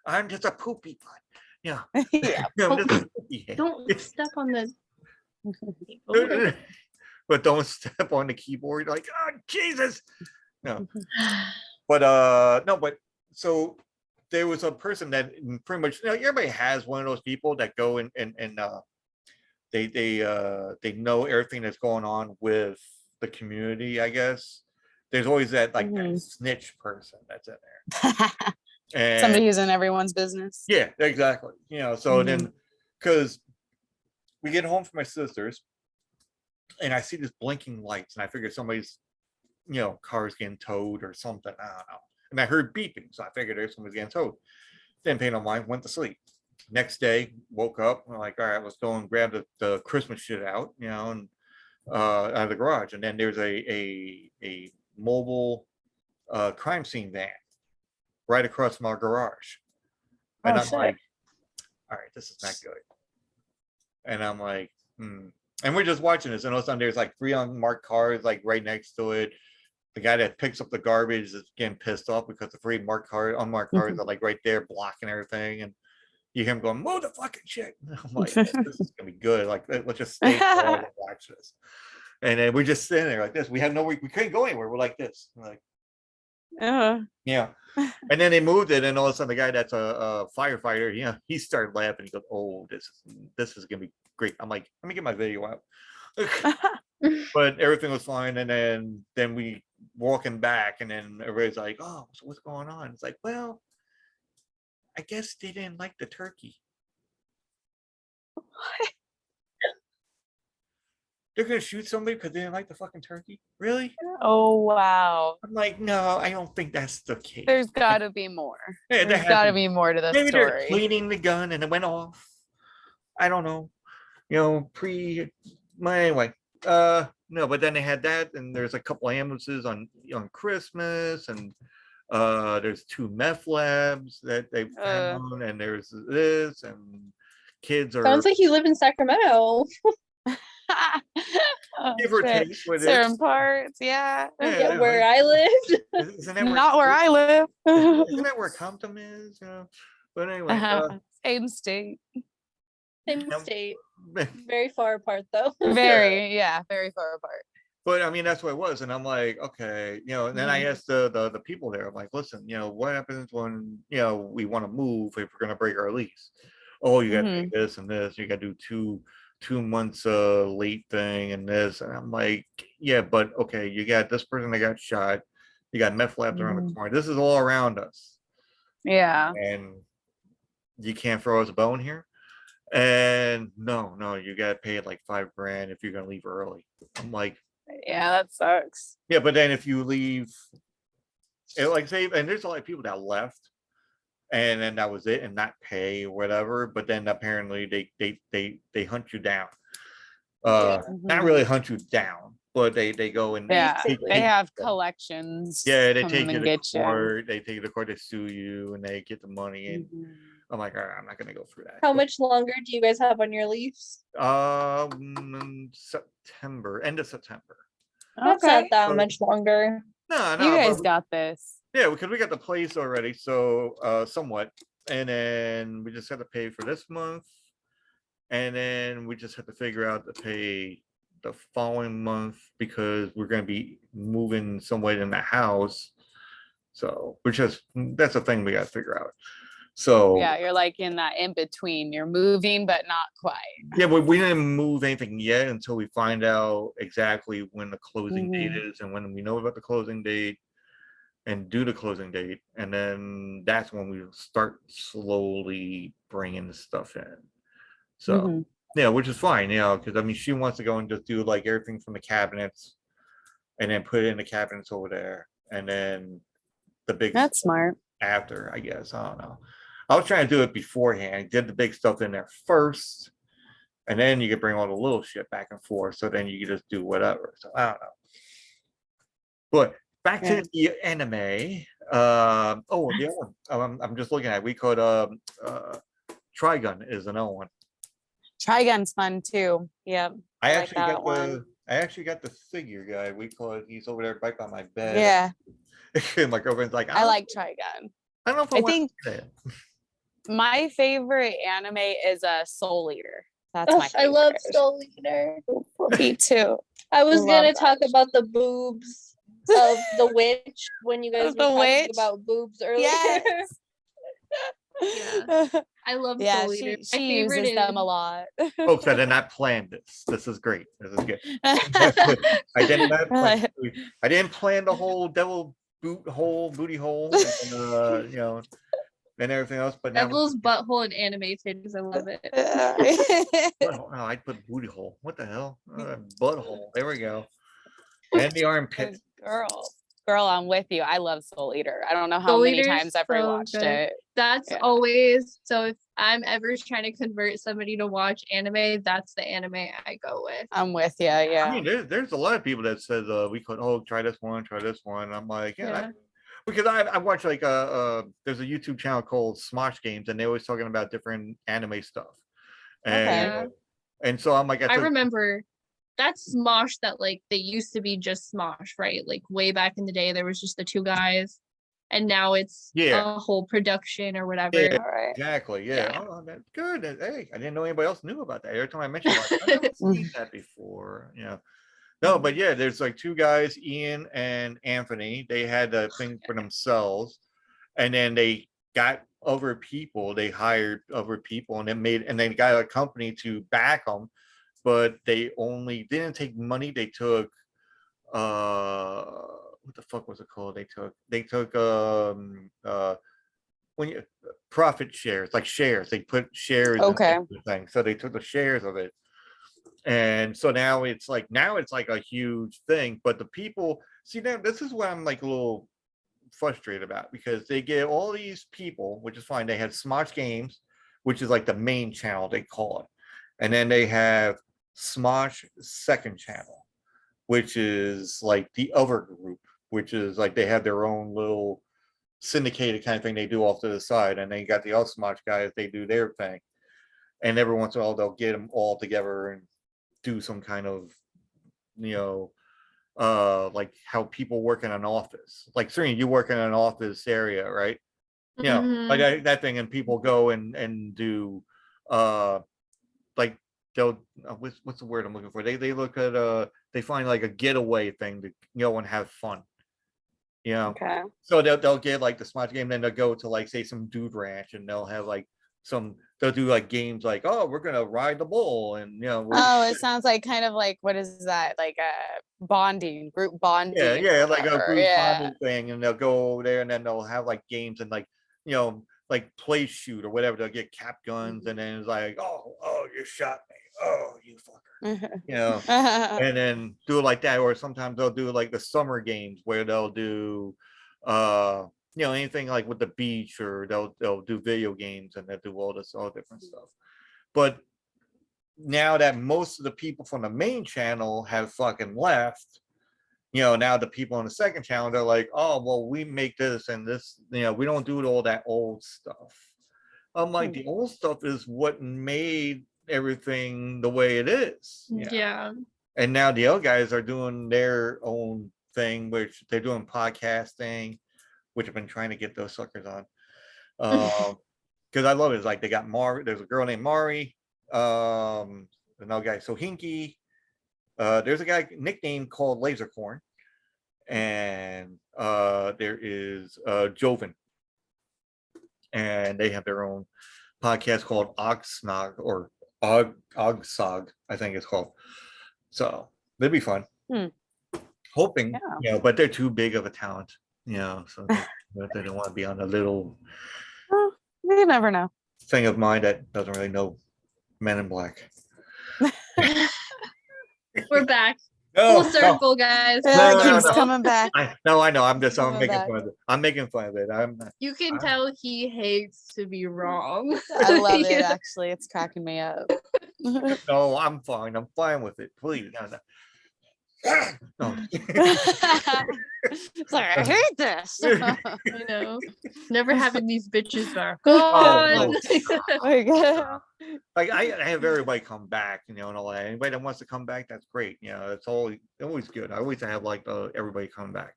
I'm just a poopy butt. Yeah. Don't step on the keyboard. But don't step on the keyboard like, oh Jesus. No. But so there was a person that pretty much, everybody has one of those people that go and they know everything that's going on with the community, I guess. There's always that that snitch person that's in there. And somebody who's in everyone's business. Yeah, exactly. So then, because we get home from my sister's, and I see this blinking lights, and I figured somebody's, car's getting towed or something. I don't know. And I heard beeping, so I figured there's somebody's getting towed. Didn't pay no mind, went to sleep. Next day, woke up, we're like, all right, let's go and grab the Christmas shit out, and out of the garage. And then there's a mobile crime scene van right across from our garage. And I'm like, all right, this is not good. And I'm like, And we're just watching this, and all of a sudden there's like 3 unmarked cars like right next to it. The guy that picks up the garbage is getting pissed off because the 3 unmarked cars are like right there blocking everything. And you hear him going, move the fucking shit. And I'm like, this is gonna be good. Like, let's just stay and watch this. And then we're just sitting there like this. We couldn't go anywhere. We're like this. We're like, yeah. And then they moved it, and all of a sudden the guy that's a firefighter, he started laughing. He goes, oh, this is gonna be great. I'm like, let me get my video out. But everything was fine. And then we walking back, and then everybody's like, oh, so what's going on? It's like, well, I guess they didn't like the turkey. They're gonna shoot somebody because they didn't like the fucking turkey? Really? Oh wow. I'm like, no, I don't think that's the case. There's got to be more. Yeah, There's got to be more to the maybe they're story. cleaning the gun and it went off. I don't know. You know, anyway. No, but then they had that, and there's a couple ambulances on Christmas, and there's 2 meth labs that they found, and there's this, and kids are Sounds like you live in Sacramento. give or take with certain it. parts, yeah. Yeah, where I lived. Isn't that Not where I live. Isn't that where Compton is? You know? But anyway, Same state. Same state. Very far apart though. Very far apart. But I mean, that's what it was, and I'm like, okay, you know. And then I asked the people there, I'm like, listen, you know, what happens when we want to move if we're gonna break our lease? Oh, you got to do this and this. You got to do two months late thing and this, and I'm like, yeah, but okay, you got this person that got shot. You got meth labs around the corner. This is all around us. Yeah. And you can't throw us a bone here. And no, you got to pay like $5,000 if you're gonna leave early. I'm like, yeah, that sucks. yeah, but then if you leave, like say, and there's a lot of people that left, and then that was it, and not pay or whatever. But then apparently they hunt you down. Not really hunt you down, but they go and they have collections. Yeah, they take you to court. They take you to court. They sue you, and they get the money. And I'm like, all right, I'm not gonna go through that. How much longer do you guys have on your lease? September, end of September. That's not that much longer. No, you guys got this. Yeah, because we got the place already, so somewhat, and then we just have to pay for this month, and then we just have to figure out to pay the following month because we're going to be moving somewhere in the house. So that's a thing we got to figure out. So yeah, you're like in that in between. You're moving, but not quite. Yeah, but we didn't move anything yet until we find out exactly when the closing date is, and when we know about the closing date and do the closing date, and then that's when we start slowly bringing the stuff in. So yeah, which is fine, because I mean, she wants to go and just do like everything from the cabinets, and then put it in the cabinets over there, and then the big. That's smart. After, I guess, I don't know. I was trying to do it beforehand. Did the big stuff in there first, and then you could bring all the little shit back and forth. So then you could just do whatever. So I don't know. But back to the anime. The other one. I'm just looking at. We could Trigun is another one. Trigun's fun too. Yep. I actually got the figure guy. We call it. He's over there right by my bed. Yeah. My girlfriend's like, I like Trigun. I don't know if I think my favorite anime is a Soul Eater. That's my favorite. I love Soul Eater. Me too. I was gonna talk about the boobs of the witch when you guys were talking about boobs earlier. Yes. Yeah. I love Soul Eater. She uses them a lot. Folks, I did not plan this. This is great. This is good. I did not plan. I didn't plan the whole devil booty hole, and, and everything else. But Devil's butthole and animated because I love it. No, I put booty hole. What the hell? Butthole. There we go. And the armpit. Girl, I'm with you. I love Soul Eater. I don't know how many times I've rewatched it. That's always, so if I'm ever trying to convert somebody to watch anime, that's the anime I go with. I'm with you. Yeah. I mean, there's a lot of people that says we could try this one. I'm like, because I watch like there's a YouTube channel called Smosh Games, and they're always talking about different anime stuff. And and so I'm like, I remember that's Smosh that like they used to be just Smosh, right? Like way back in the day, there was just the 2 guys, and now it's a whole production or whatever. Yeah, exactly. Yeah. Oh, that's good. Hey, I didn't know anybody else knew about that. Every time I mentioned it, I've never seen that before. No, but yeah, there's like 2 guys, Ian and Anthony. They had a thing for themselves, and then they got other people. They hired other people, and they got a company to back them. But they only didn't take money. They took what the fuck was it called? They took when you profit shares, like shares, they put shares Okay. in the thing. So they took the shares of it. And so now it's like a huge thing. But the people see now this is what I'm like a little frustrated about, because they get all these people, which is fine. They have Smosh Games, which is like the main channel they call it. And then they have Smosh second channel, which is like the other group, which is like they have their own little syndicated kind of thing they do off to the side. And then you got the other Smosh guys, they do their thing. And every once in a while they'll get them all together and do some kind of, like how people work in an office. Like Serena, you work in an office area, right? Like that thing, and people go and do like they'll what's the word I'm looking for? They look at they find like a getaway thing to go and have fun. Okay. So they'll get like the Smosh game, then they'll go to like say some dude ranch, and they'll have like they'll do like games like, oh, we're gonna ride the bull, and it sounds like kind of like, what is that, like a group bonding, yeah, like a group yeah, bonding thing, and they'll go over there, and then they'll have like games and like like play shoot or whatever. They'll get cap guns, and then it's like, oh, you shot me, oh, you fucker, and then do it like that. Or sometimes they'll do like the summer games where they'll do anything like with the beach, or they'll do video games, and they'll do all different stuff. But now that most of the people from the main channel have fucking left, now the people on the second channel, they're like, oh, well, we make this and this, we don't do all that old stuff. I'm like, the old stuff is what made everything the way it is. Yeah. And now the other guys are doing their own thing, which they're doing podcasting, which I've been trying to get those suckers on. Because I love it. It's like they got Mari. There's a girl named Mari. Another guy, Sohinki. There's a guy nicknamed called Lasercorn. And there is Joven. And they have their own podcast called Ogsnog, or Ogsog, I think it's called. So it'd be fun. Hoping, but they're too big of a talent, so they don't want to be on a little you never know thing of mine that doesn't really know Men in Black. We're back. No, Full circle, guys. Yeah, No, it no, keeps no. coming back. I know. I'm making back. fun of it. I'm making fun of it. You can tell he hates to be wrong. I love it, actually. It's cracking me up. No, I'm fine. I'm fine with it. Please. No. Sorry, I hate this. I know. Never having these bitches back. Oh, no. Like I have everybody come back, and all that. Anybody that wants to come back, that's great. It's always good. I always have like everybody come back.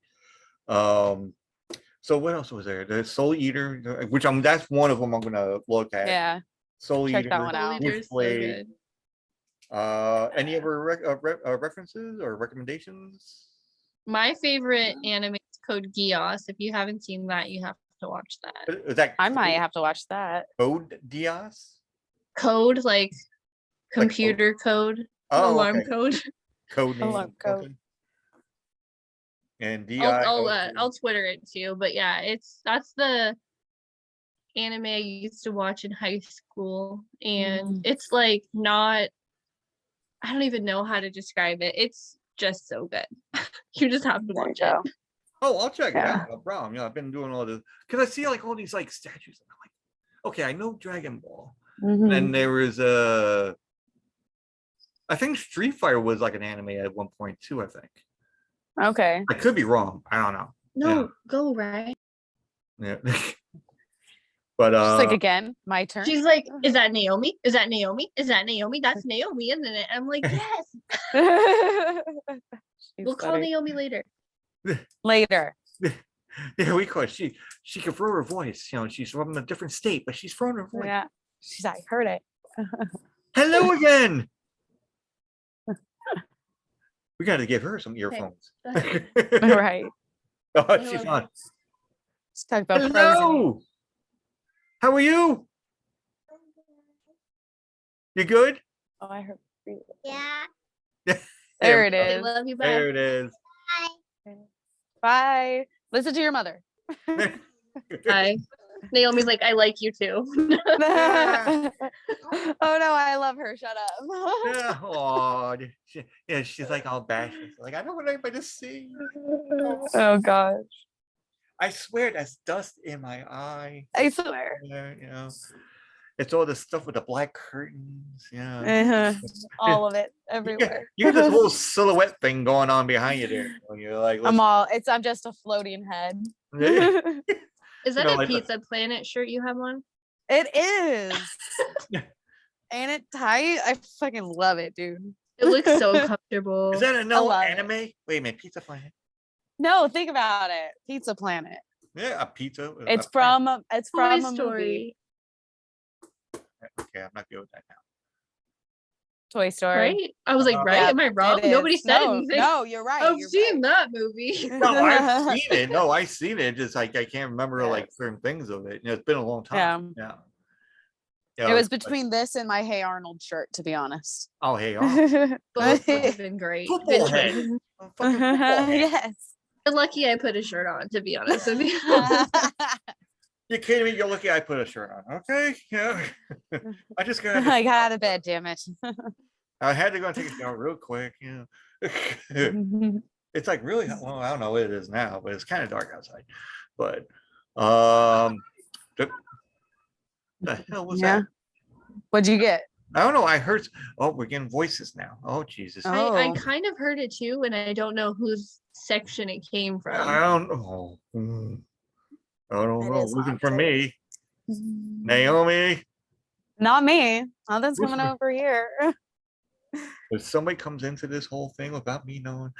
So what else was there? The Soul Eater, which that's one of them I'm gonna look at. Yeah. Soul Check Eater. that one out. Witchblade. Any other references or recommendations? My favorite anime is Code Geass. If you haven't seen that, you have to watch that. Is that I might have to watch that. Code Geass? Code, like computer code, alarm code. Code name. Alarm code. Something. And I'll Twitter it too. But yeah, that's the anime I used to watch in high school, and it's like not. I don't even know how to describe it. It's just so good. You just have to watch it. Oh, I'll check it out. No problem. I've been doing all this because I see like all these like statues, and I'm like, okay, I know Dragon Ball, and there was I think Street Fighter was like an anime at one point too. I think. Okay. I could be wrong. I don't know. No, go right. Yeah. But she's like, again, my turn. She's like, is that Naomi? Is that Naomi? Is that Naomi? That's Naomi, isn't it? I'm like, yes. We'll call Naomi later. Later. Yeah, we call it. She can throw her voice. She's from a different state, but she's throwing her voice. Yeah. She's like, heard it. Hello again. We got to give her some earphones. Right. Oh, she's on. Let's talk about Hello. Frozen. How are you? You good? Oh, I heard. Yeah. There it I is. love you. Bye. There it is. Bye. Listen to your mother. Bye. Naomi's like, I like you too. Oh no, I love her. Shut up. Yeah, oh, yeah, she's like all bashful. Like, I don't want anybody to see. Oh gosh. I swear that's dust in my eye. I swear. Yeah, it's all this stuff with the black curtains. Yeah, All of it you everywhere. got this whole silhouette thing going on behind you there. When you're like, I'm just a floating head. Is that know, a like Pizza Planet shirt you have on? It is. Ain't it tight? I fucking love it, dude. It looks so comfortable. Is that a no love anime? Wait a minute, Pizza Planet. No, think about it. Pizza Planet. Yeah, a pizza. It's from a Toy movie. Story, Okay, I'm not good with that now. Toy Story. right? I was like, right? Yeah, Am I wrong? it is. Nobody said anything. No, you're right. I've you're seen right. that movie. No, I've seen it. No, I've seen it. Just like I can't remember Yes. like certain things of it. You know, it's been a long time. Yeah. It was between this and my Hey Arnold shirt, to be honest. Oh, hey, oh, Both would have been great. Football Good head. choice. fucking football head. Yes. You're lucky I put a shirt on, to be honest with you. You kidding me? You're lucky I put a shirt on. Okay, yeah. I just got. I got out of bed, damn it. I had to go and take a shower real quick. You know, it's like really well. I don't know what it is now, but it's kind of dark outside. But the hell was that? What'd you get? I don't know. I heard. Oh, we're getting voices now. Oh, Jesus. I kind of heard it too, and I don't know whose section it came from. I don't know. I don't It know. is Looking for haunted. me, Naomi. Not me. Nothing's Who's coming for- over here. If somebody comes into this whole thing without me knowing.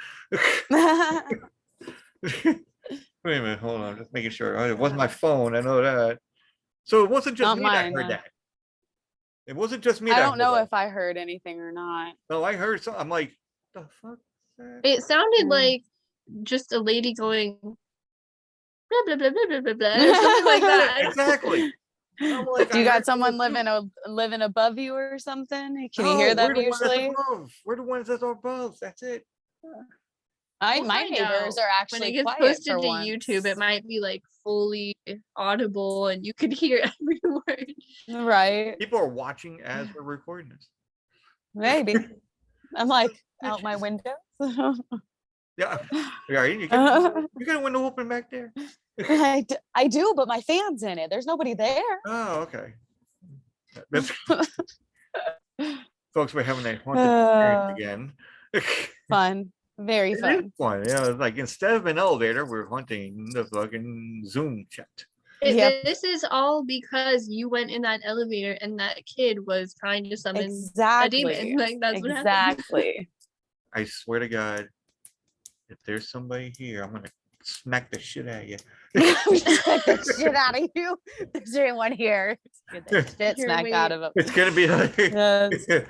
Wait a minute, hold on, just making sure. Oh, it wasn't my phone, I know that. So it wasn't just Not me that mine, heard no. that. It wasn't just me I that don't heard know that. if I heard anything or not. No, I heard something. I'm like, the fuck? It sounded Mm. like just a lady going blah blah blah blah blah blah blah or something like that. Exactly. I'm like, Do you I got heard someone something living above you or something? Can you No, hear we're them the ones that's usually? above. We're the ones that's above. That's it. My We'll find neighbors out. are When actually it gets quiet posted for to once. YouTube, it might be like fully audible and you could hear every word. Right? People are watching as we're recording this. Maybe. I'm like out my window. Yeah. You got a window open back there? I do, but my fan's in it. There's nobody there. Oh, okay. That's, folks, we're having a haunted experience again. Fun. Very It is fun. fun. Yeah, it's like instead of an elevator, we're haunting the fucking Zoom chat. Yep. This is all because you went in that elevator and that kid was trying to summon a Exactly. demon. Like that's what happened. Exactly. I swear to God, if there's somebody here, I'm gonna smack the shit out of you. Smack the shit out of you. There's anyone here. Get the shit Here, smacked wait. out of him. It's gonna be like. Yes. I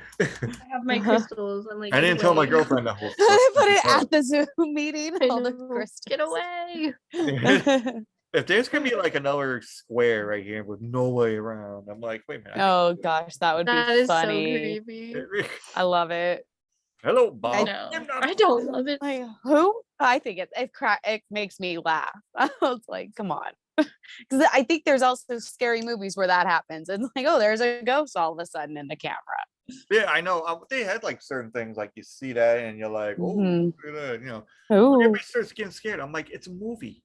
have my crystals. I'm like, I get didn't tell my away. girlfriend that whole I put it story. at the Zoom meeting. I All the know. crystals. Get away. If there's gonna be like another square right here with no way around, I'm like, wait a minute. Oh gosh, that would That be is so funny. creepy. I love it. Hello, I Bob. know. I don't love it. Like who? I think it makes me laugh. I was like, come on. Because I think there's also scary movies where that happens. It's like, oh, there's a ghost all of a sudden in the camera. Yeah, I know. They had like certain things like you see that and you're like, oh, Mhm. look at that, you know. Oh, Everybody starts getting scared. I'm like, it's a movie.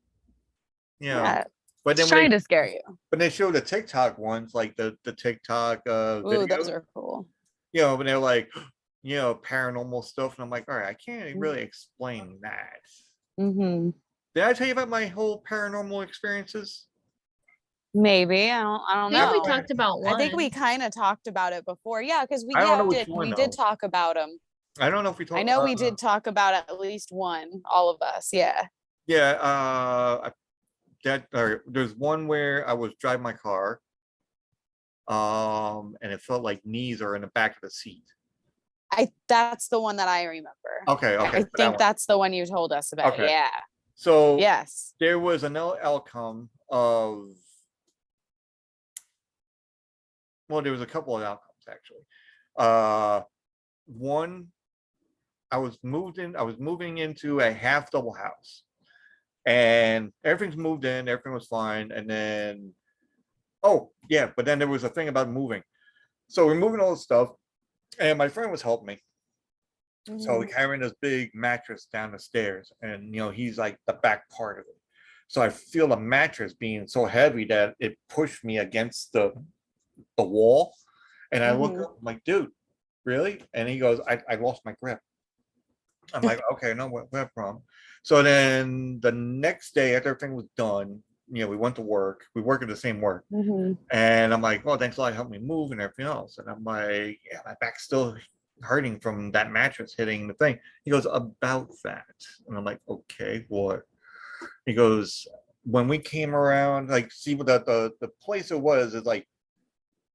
You know. yeah. But then It's trying to scare you. when they show the TikTok ones, like the TikTok Oh, videos, those are cool. you know, when they're like, you know, paranormal stuff, and I'm like, all right, I can't Mm-hmm. really explain that. Hmm. Did I tell you about my whole paranormal experiences? Maybe I don't I know. think we talked about one. I think we kind of talked about it before. Yeah, because I don't know which one, we did though. talk about them. I don't know if we talked. I know we did talk about at least one, all of us. Yeah. Yeah, there's one where I was driving my car, and it felt like knees are in the back of the seat. That's the one that I remember. Okay, I so that think one. that's the one you told us about. Okay. Yeah. So Yes. there was another outcome of. Well, there was a couple of outcomes actually. One, I was moving into a half double house, and everything's moved in, everything was fine, and then Oh, yeah, but then there was a thing about moving. So we're moving all the stuff, and my friend was helping me. So we're carrying this big mattress down the stairs, and he's like the back part of it. So I feel the mattress being so heavy that it pushed me against the wall. And I look up, I'm like, dude, really? And he goes, I lost my grip. I'm like, okay, no, what problem? So then the next day after everything was done, we went to work. We work at the same work. And I'm like, oh, thanks a lot, help me move and everything else. And I'm like, yeah, my back's still hurting from that mattress hitting the thing. He goes, about that. And I'm like, okay, what? He goes, when we came around, like, see what the place it was is like,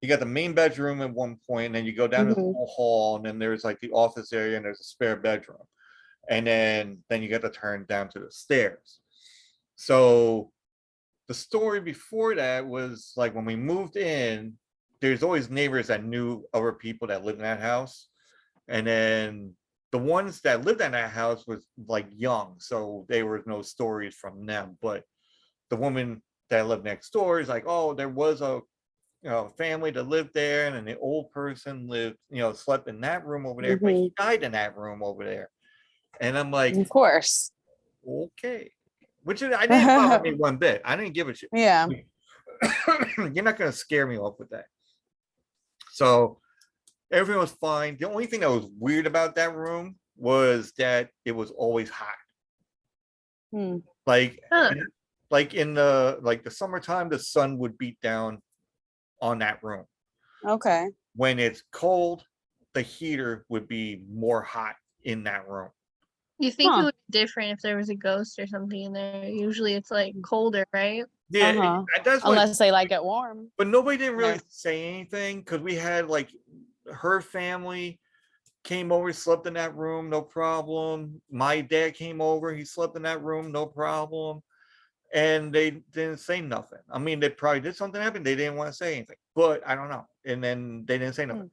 you got the main bedroom at one point, and then you go down this little hall, and then there's like the office area, and there's a spare bedroom. And then you get to turn down to the stairs. So the story before that was like when we moved in, there's always neighbors that knew other people that lived in that house. And then the ones that lived in that house was like young, so there were no stories from them. But the woman that lived next door is like, oh, there was a family that lived there, and then the old person lived, slept in that room over there, but he died in that room over there. And I'm like, of course. Okay. Which I didn't bother me one bit. I didn't give a shit. Yeah. You're not going to scare me off with that. So everything was fine. The only thing that was weird about that room was that it was always hot. Like in the summertime, the sun would beat down on that room. Okay. When it's cold, the heater would be more hot in that room. You think it would be different if there was a ghost or something in there? Usually it's like colder, right? Yeah, that's unless they like it warm. But nobody didn't really say anything, because we had like her family came over, slept in that room, no problem. My dad came over, he slept in that room, no problem. And they didn't say nothing. I mean, they probably did something happen. They didn't want to say anything, but I don't know. And then they didn't say nothing.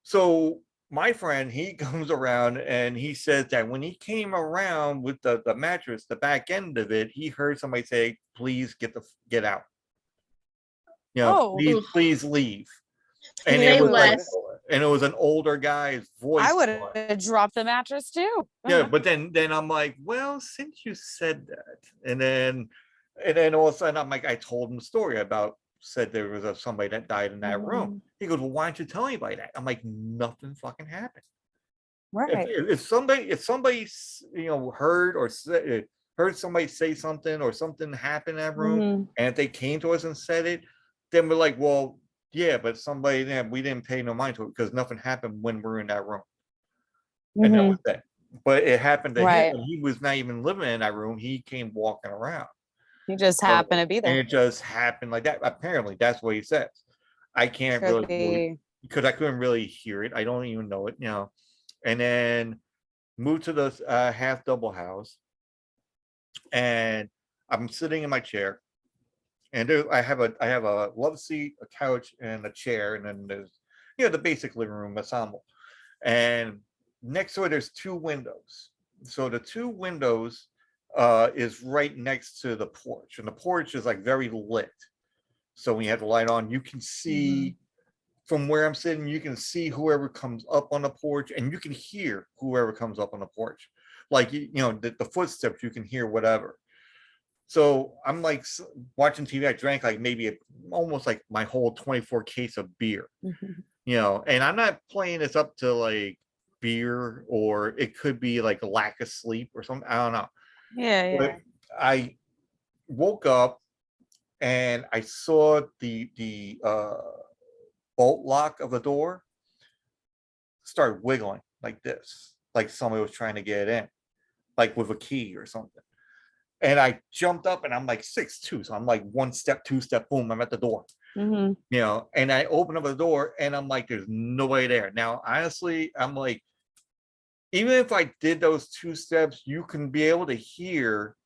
So my friend, he comes around and he says that when he came around with the mattress, the back end of it, he heard somebody say, please get out. Please leave. And it was an older guy's voice. I would have dropped the mattress too. Yeah, but then I'm like, well, since you said that, and then all of a sudden I'm like, I told him the story about, said there was somebody that died in that room. He goes, well, why don't you tell anybody that? I'm like, nothing fucking happened. Right. If somebody heard or heard somebody say something, or something happened in that room, and if they came to us and said it, then we're like, well, yeah, but we didn't pay no mind to it, because nothing happened when we're in that room. And that was that. But it happened to him, and he was not even living in that room. He came walking around. He just happened to be there. And it just happened like that. Apparently, that's what he says. I can't really believe, because I couldn't really hear it. I don't even know it, And then moved to this half double house, and I'm sitting in my chair, and I have a love seat, a couch, and a chair, and then there's the basic living room ensemble. And next to it, there's two windows. So the two windows is right next to the porch, and the porch is like very lit. So when you have the light on, you can see from where I'm sitting, you can see whoever comes up on the porch, and you can hear whoever comes up on the porch. Like, the footsteps, you can hear whatever. So I'm like watching TV. I drank like maybe almost like my whole 24 case of beer, and I'm not playing this up to like beer, or it could be like a lack of sleep or something. I don't know. Yeah. But I woke up and I saw the bolt lock of the door start wiggling like this, like somebody was trying to get in, like with a key or something. And I jumped up, and I'm like 6'2", so I'm like one step, two step, boom, I'm at the door. And I open up the door, and I'm like, there's nobody there. Now, honestly, I'm like, even if I did those two steps, you can be able to hear,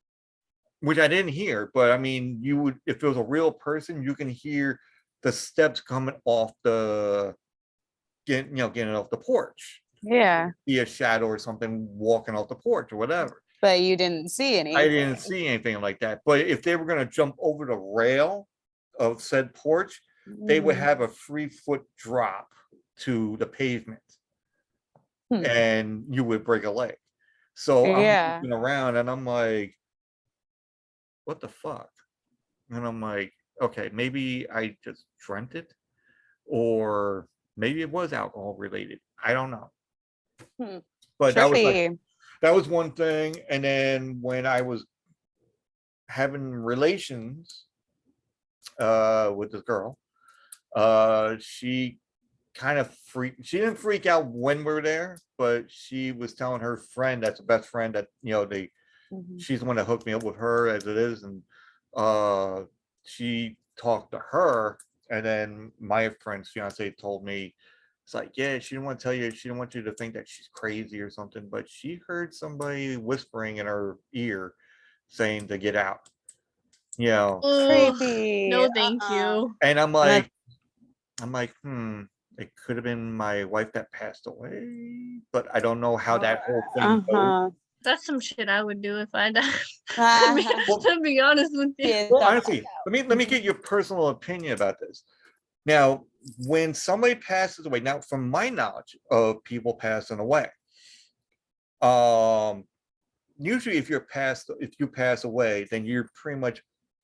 which I didn't hear, but I mean, you would, if it was a real person, you can hear the steps coming off getting off the porch. Yeah. Be a shadow or something walking off the porch or whatever. But you didn't see anything. I didn't see anything like that. But if they were going to jump over the rail, of said porch, they would Mhm. have a 3-foot drop to the pavement, Hmm. and you would break a leg. So I'm Yeah. looking around and I'm like, what the fuck? And I'm like, okay, maybe I just dreamt it, or maybe it was alcohol related. I don't know. Hmm. But that was like, Trippy. that was one thing. And then when I was having relations with this girl, she kind of she didn't freak out when we were there, but she was telling her friend that's a best friend that, you know, Mhm. she's the one that hooked me up with her as it is, and she talked to her, and then my friend's fiance told me, it's like, yeah, she didn't want to tell you, she didn't want you to think that she's crazy or something, but she heard somebody whispering in her ear saying to get out, you know. Ugh, Creepy. no, thank you. And I'm That's- like, it could have been my wife that passed away, but I don't know how that whole thing goes. Uh-huh. That's some shit I would do if I died. Uh-huh. To be honest with you. Get Well, the honestly, fuck let me get your personal opinion about this. Now, when somebody passes away, now from my knowledge of people passing away, usually if you pass away, then you're pretty much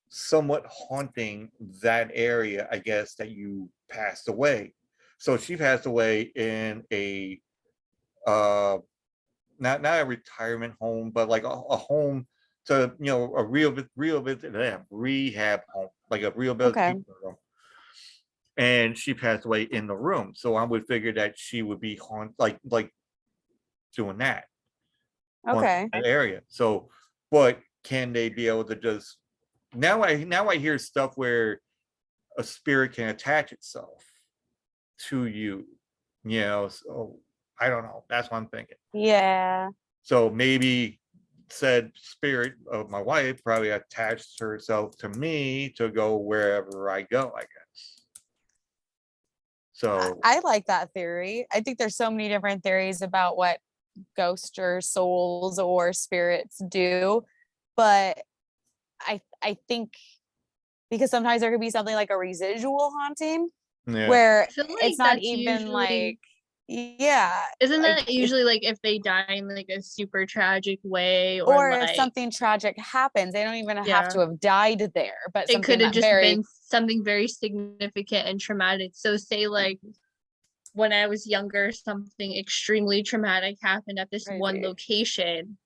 somewhat haunting that area, I guess, that you passed away. So she passed away in a not a retirement home, but like a home to, you know, a rehab home, like a Okay. rehabilitation room. And she passed away in the room. So I would figure that she would be like doing that. Okay. That area. So, but can they be able to just now I hear stuff where a spirit can attach itself to you, you know. So I don't know. That's what I'm thinking. Yeah. So maybe said spirit of my wife probably attached herself to me to go wherever I go, I guess. So I like that theory. I think there's so many different theories about what ghosts or souls or spirits do, but I think because sometimes there could be something like a residual haunting yeah. where I feel like it's not that's even usually, like, yeah, isn't like that usually like if they die in like a super tragic way, or or if like, something tragic happens, they don't even have yeah, to have died there, but it something could have that just very been something very significant and traumatic. So say like when I was younger, something extremely traumatic happened at this one crazy. location,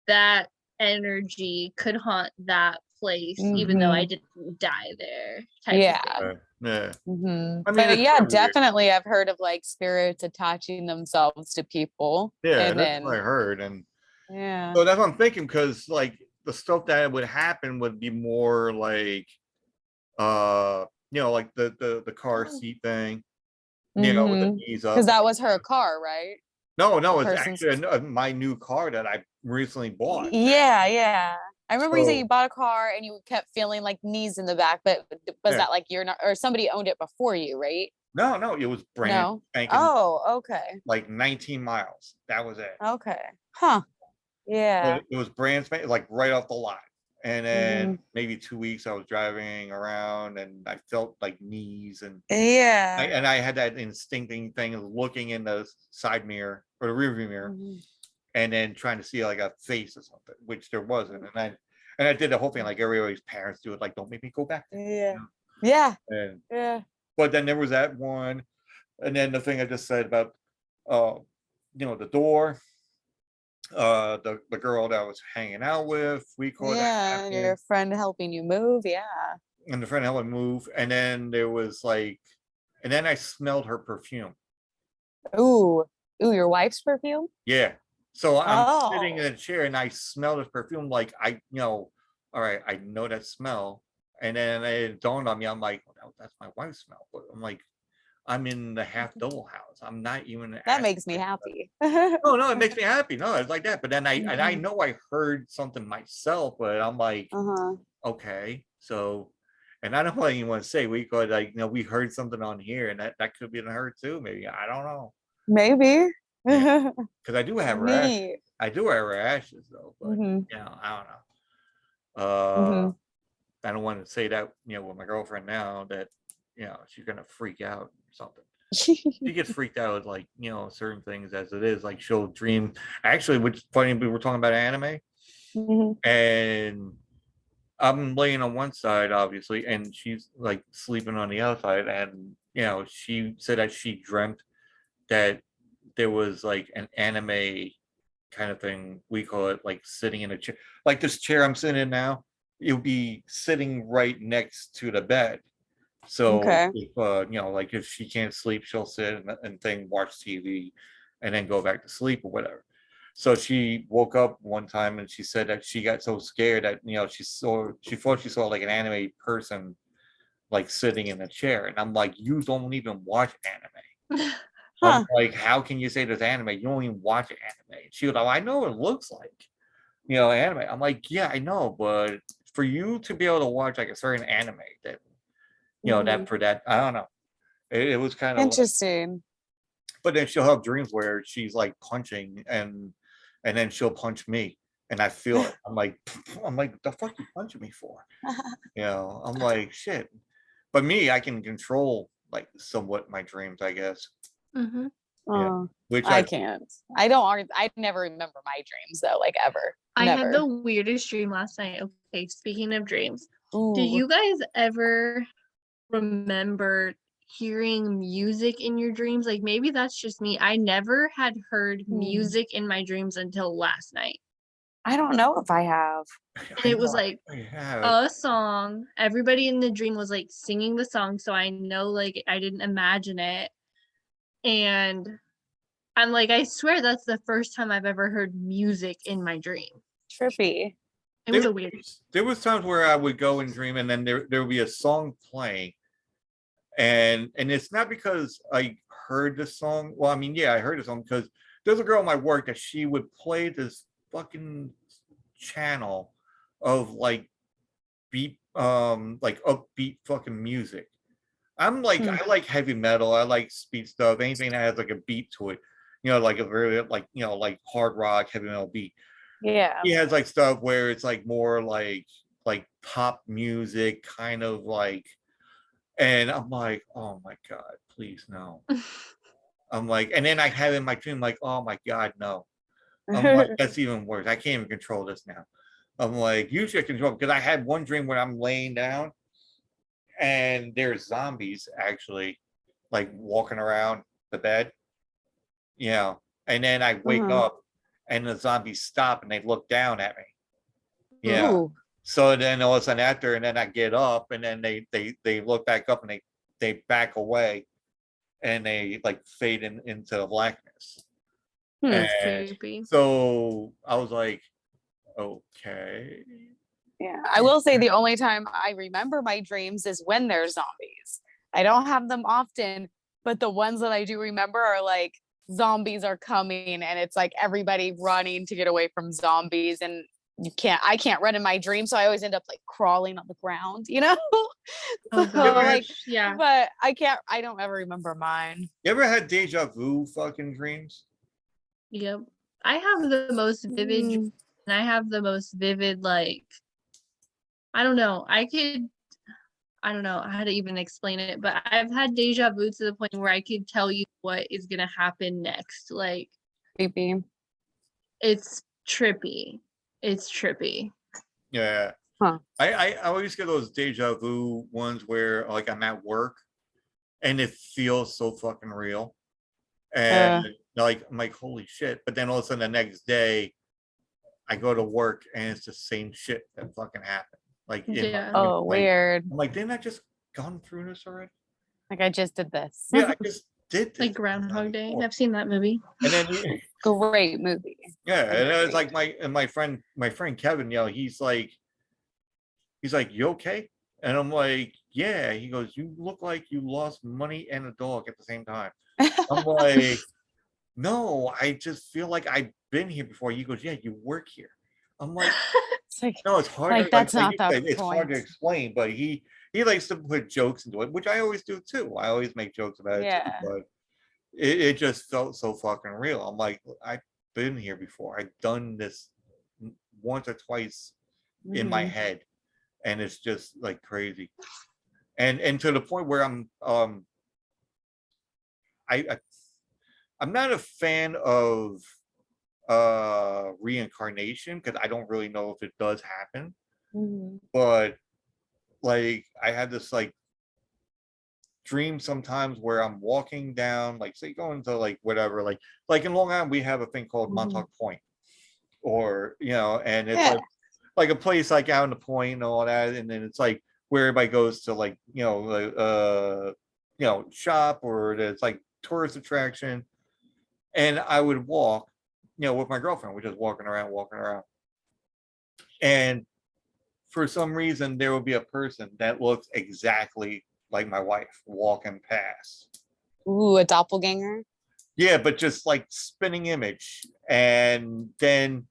that energy could haunt that place, even though I Mhm. didn't die there, type Yeah. of thing. Yeah. Mhm. I mean, But it's yeah, kinda weird. definitely I've heard of like spirits attaching themselves to people. Yeah, And that's what I then heard. And yeah. so that's what I'm thinking, because like the stuff that would happen would be more like you know, like the car seat thing, you know, with the knees up. Because that was her car, right? No, The it's person's actually my new car that I recently bought. yeah, yeah. I remember you said So you bought a car and you kept feeling like knees in the back, but was yeah. that like you're not or somebody owned it before you, right? No, it was brand No. spanking Oh, okay. like 19 miles. That was it. Okay. Huh. Yeah. It was brand spanking, like right off the lot. And hmm then maybe 2 weeks I was driving around and I felt like knees, and Yeah. I had that instincting thing of looking in the side mirror or the rear view mirror, Mhm. and then trying to see like a face or something, which there wasn't. And I did the whole thing like everybody's parents do it, like, don't make me go back there. Yeah. You know? Yeah. And Yeah. but then there was that one, and then the thing I just said about uh you know, the door, the girl that I was hanging out with, we caught that Yeah. And happening, your friend helping you move. Yeah. and the friend held me move, and then there was like, and then I smelled her perfume. Ooh. Ooh, your wife's perfume? Yeah. So I'm sitting in Oh. a chair and I smell this perfume, like I, you know, all right, I know that smell. And then it dawned on me, I'm like, well, that's my wife's smell. But I'm like, I'm in the half double house. I'm not even That at, makes me happy. no, it makes me happy. No, it's like that. But then I Mhm. know I heard something myself, but I'm like, Uh-huh. okay, so, and I don't even want to say we could, like, you know, we heard something on here, and that could be in her too, maybe. I don't know. Maybe. Yeah. Because I do have rash. Neat. I do have rashes though, but hmm you know, I don't know. hmm I don't want to say that, with my girlfriend now that, she's gonna freak out or something. She gets freaked out at like, certain things as it is. Like she'll dream. Actually, which is funny, we were talking about anime, and I'm laying on one side, obviously, and she's like sleeping on the other side. And she said that she dreamt that there was like an anime kind of thing. We call it like sitting in a chair, like this chair I'm sitting in now. It'll be sitting right next to the bed. So Okay. if like if she can't sleep, she'll sit and watch TV, and then go back to sleep or whatever. So she woke up one time and she said that she got so scared that she thought she saw like an anime person like sitting in a chair. And I'm like, you don't even watch anime. I'm like, how can you say there's anime? You don't even watch anime. She was like, I know what it looks like, anime. I'm like, yeah, I know, but for you to be able to watch like a certain anime that that for that, I don't know. It was kind of interesting. But then she'll have dreams where she's like punching and then she'll punch me and I feel it. I'm like, the fuck you punching me for? I'm like, shit. But me, I can control like somewhat my dreams, I guess. Which I can't. I never remember my dreams though, like ever. I Never. had the weirdest dream last night. Okay, speaking of dreams, do you guys ever remember hearing music in your dreams? Like maybe that's just me. I never had heard music in my dreams until last night. I don't know if I have. And it was like a song. Everybody in the dream was like singing the song, so I know like I didn't imagine it. And I'm like, I swear that's the first time I've ever heard music in my dream. Trippy. It was a weird. There was times where I would go and dream and then there would be a song playing. And it's not because I heard the song. Well, I mean, yeah, I heard the song because there's a girl at my work that she would play this fucking channel of like beat, like upbeat fucking music. I'm like, I like heavy metal. I like speed stuff. Anything that has like a beat to it, like a very like like hard rock, heavy metal beat. Yeah. He has like stuff where it's like more like pop music, kind of like. And I'm like, oh my God, please no. I'm like, and then I have in my dream, like, oh my God, no. I'm like, that's even worse. I can't even control this now. I'm like, you should control, because I had one dream where I'm laying down and there's zombies actually like walking around the bed. And then I wake up and the zombies stop and they look down at me. Ooh. So then all of a sudden after, and then I get up and then they look back up and they back away and they like fade into blackness. Creepy. So I was like, okay. Yeah, I will say the only time I remember my dreams is when there's zombies. I don't have them often, but the ones that I do remember are like zombies are coming and it's like everybody running to get away from zombies, and I can't run in my dreams, so I always end up like crawling on the ground, Yeah. But I don't ever remember mine. You ever had deja vu fucking dreams? Yep. I have the most vivid and I have the most vivid, like, I don't know how to even explain it, but I've had deja vu to the point where I could tell you what is gonna happen next. Like, Creepy. It's trippy. It's trippy. Yeah. I always get those deja vu ones where like I'm at work and it feels so fucking real. And like I'm like, holy shit. But then all of a sudden the next day I go to work and it's the same shit that fucking happened. Like weird. I'm like, didn't I just gone through this already? Like I just did this. Yeah, I just did this. Like Groundhog Day. I've seen that movie. And then great movie. Yeah, and it was like my friend Kevin, he's like, you okay? And I'm like, yeah. He goes, you look like you lost money and a dog at the same time. I'm like, no, I just feel like I've been here before. He goes, yeah, you work here. I'm like, no, it's hard. Like that's not the it's hard to explain, but he likes to put jokes into it, which I always do too. I always make jokes about it too, but it just felt so fucking real. I'm like, I've been here before. I've done this once or twice in my head. and it's just like crazy. And to the point where I'm not a fan of reincarnation, because I don't really know if it does happen. But like I had this like dream sometimes where I'm walking down, like say going to like whatever, like in Long Island we have a thing called Montauk Point, or and it's like a place like out in the point and all that, and then it's like where everybody goes to like shop, or it's like tourist attraction. And I would walk with my girlfriend, we're just walking around, and for some reason there will be a person that looks exactly like my wife walking past. Ooh, a doppelganger. Yeah, but just like spinning image. And then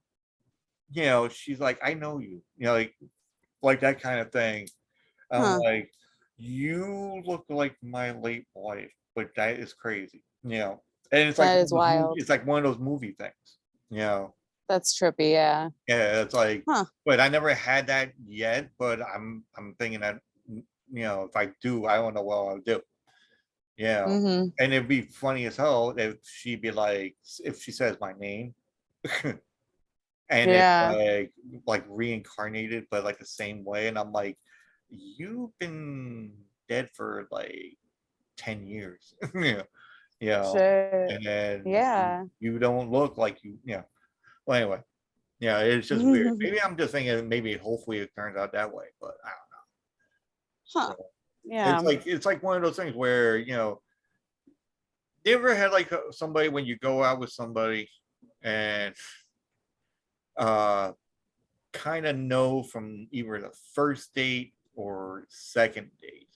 she's like, I know you, like that kind of thing. I'm like, you look like my late wife, but that is crazy. And it's like That is wild. it's like one of those movie things. That's trippy. Yeah. Yeah, it's like, but I never had that yet. But I'm thinking that if I do, I don't know what I'll do. And it'd be funny as hell if she'd be like, if she says my name, and it's like reincarnated, but like the same way, and I'm like, you've been dead for like 10 years. Sure. And then you don't look like you. Well, anyway, it's just weird. Maybe I'm just thinking, maybe hopefully it turns out that way, but I don't know. Yeah. It's like one of those things where you ever had like somebody, when you go out with somebody and kind of know from either the first date or second date,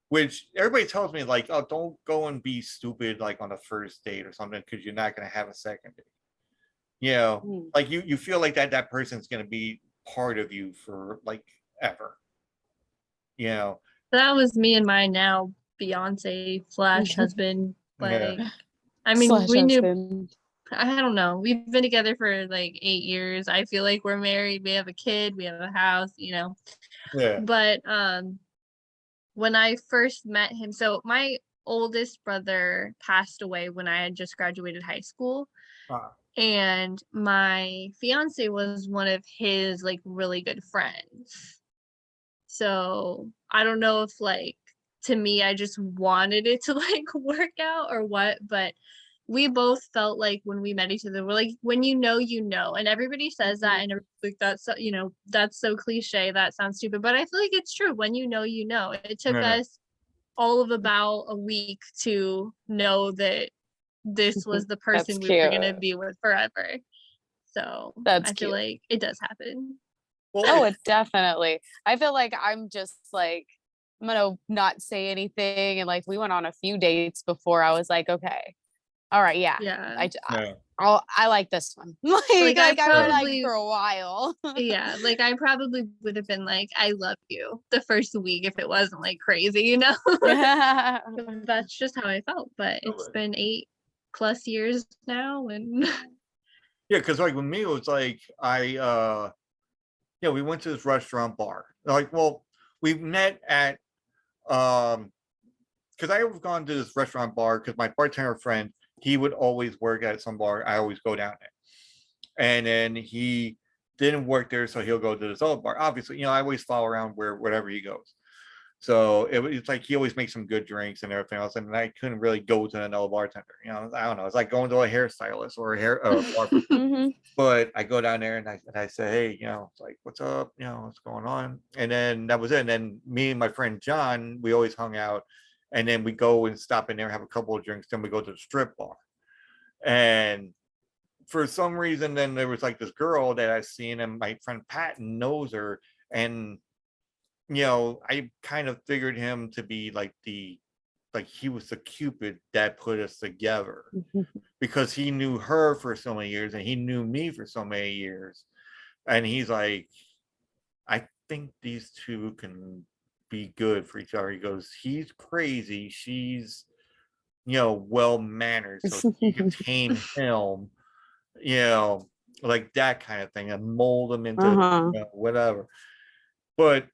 which everybody tells me like, oh, don't go and be stupid like on the first date or something, because you're not going to have a second date. Like you feel like that person's going to be part of you for like ever. That was me and my now fiance / husband. Like, I mean, we knew, I don't know, we've been together for like 8 years. I feel like we're married, we have a kid, we have a house, but when I first met him, so my oldest brother passed away when I had just graduated high school. And my fiance was one of his like really good friends. So I don't know if like, to me, I just wanted it to like work out or what, but we both felt like when we met each other, we're like, when and everybody says that, and like, that's so, that's so cliche, that sounds stupid, but I feel like it's true. When it took us all of about a week to know that this was the person we were going to be with forever. So I feel like it does happen. Oh, it definitely. I feel like I'm just like, I'm gonna not say anything, and like we went on a few dates before I was like, okay, all right, I like this one. like I probably, for a while. Like I probably would have been like, I love you the first week if it wasn't like crazy, That's just how I felt. But it's been 8+ years now, and because like with me, it was like we went to this restaurant bar. Like, well, we met at because I have gone to this restaurant bar because my bartender friend, he would always work at some bar. I always go down there, and then he didn't work there, so he'll go to this other bar. Obviously, I always follow around wherever he goes. So it's like he always makes some good drinks and everything else, and I couldn't really go to another bartender. I don't know. It's like going to a hairstylist or a hair barber. But I go down there and I say, hey, it's like, what's up? What's going on? And then that was it. And then me and my friend John, we always hung out, and then we go and stop in there, have a couple of drinks, then we go to the strip bar. And for some reason, then there was like this girl that I've seen, and my friend Patton knows her, and I kind of figured him to be like he was the Cupid that put us together, because he knew her for so many years and he knew me for so many years. And he's like, I think these two can be good for each other. He goes, he's crazy, she's well mannered, so he can tame him, like that kind of thing, and mold him into whatever. But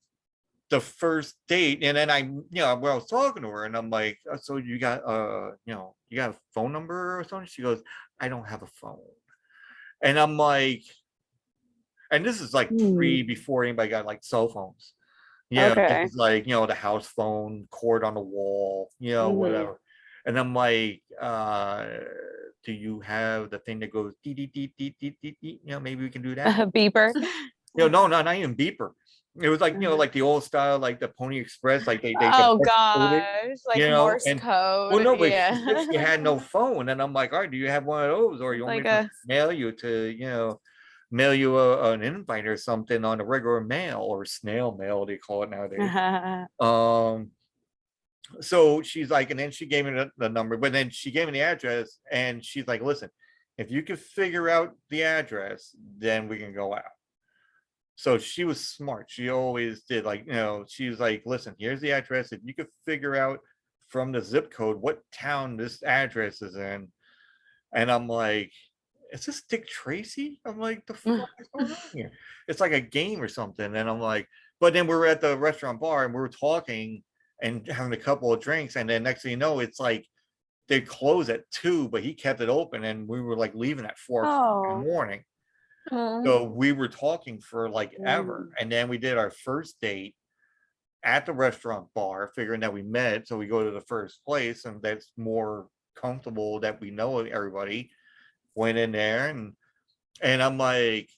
the first date, and then I was talking to her, and I'm like, so you got you got a phone number or something? She goes, I don't have a phone. And I'm like, and this is like before anybody got like cell phones. Yeah, it Okay. was like, the house phone, cord on the wall, whatever. And I'm like, do you have the thing that goes dee dee dee dee dee dee dee? Maybe we can do that. Beeper. No, not even beeper. It was like, like the old style, like the Pony Express, like they Oh press coded, gosh, like Morse and code. well, no, but she said she Yeah. had no phone, and I'm like, all right, do you have one of those, or you want me Like to a mail you to, mail you an invite or something on a regular mail or snail mail, they call it nowadays. So she's like, and then she gave me the number, but then she gave me the address, and she's like, listen, if you can figure out the address, then we can go out. So she was smart. She always did, like, she's like, listen, here's the address. If you could figure out from the zip code what town this address is in. And I'm like, is this Dick Tracy? I'm like, the fuck is going on here? It's like a game or something. And I'm like, but then we were at the restaurant bar and we were talking and having a couple of drinks. And then next thing you know, it's like they close at 2, but he kept it open, and we were like leaving at 4 o'clock in the morning. So we were talking for like ever. And then we did our first date at the restaurant bar, figuring that we met. So we go to the first place, and that's more comfortable that we know everybody. Went in there, and I'm like,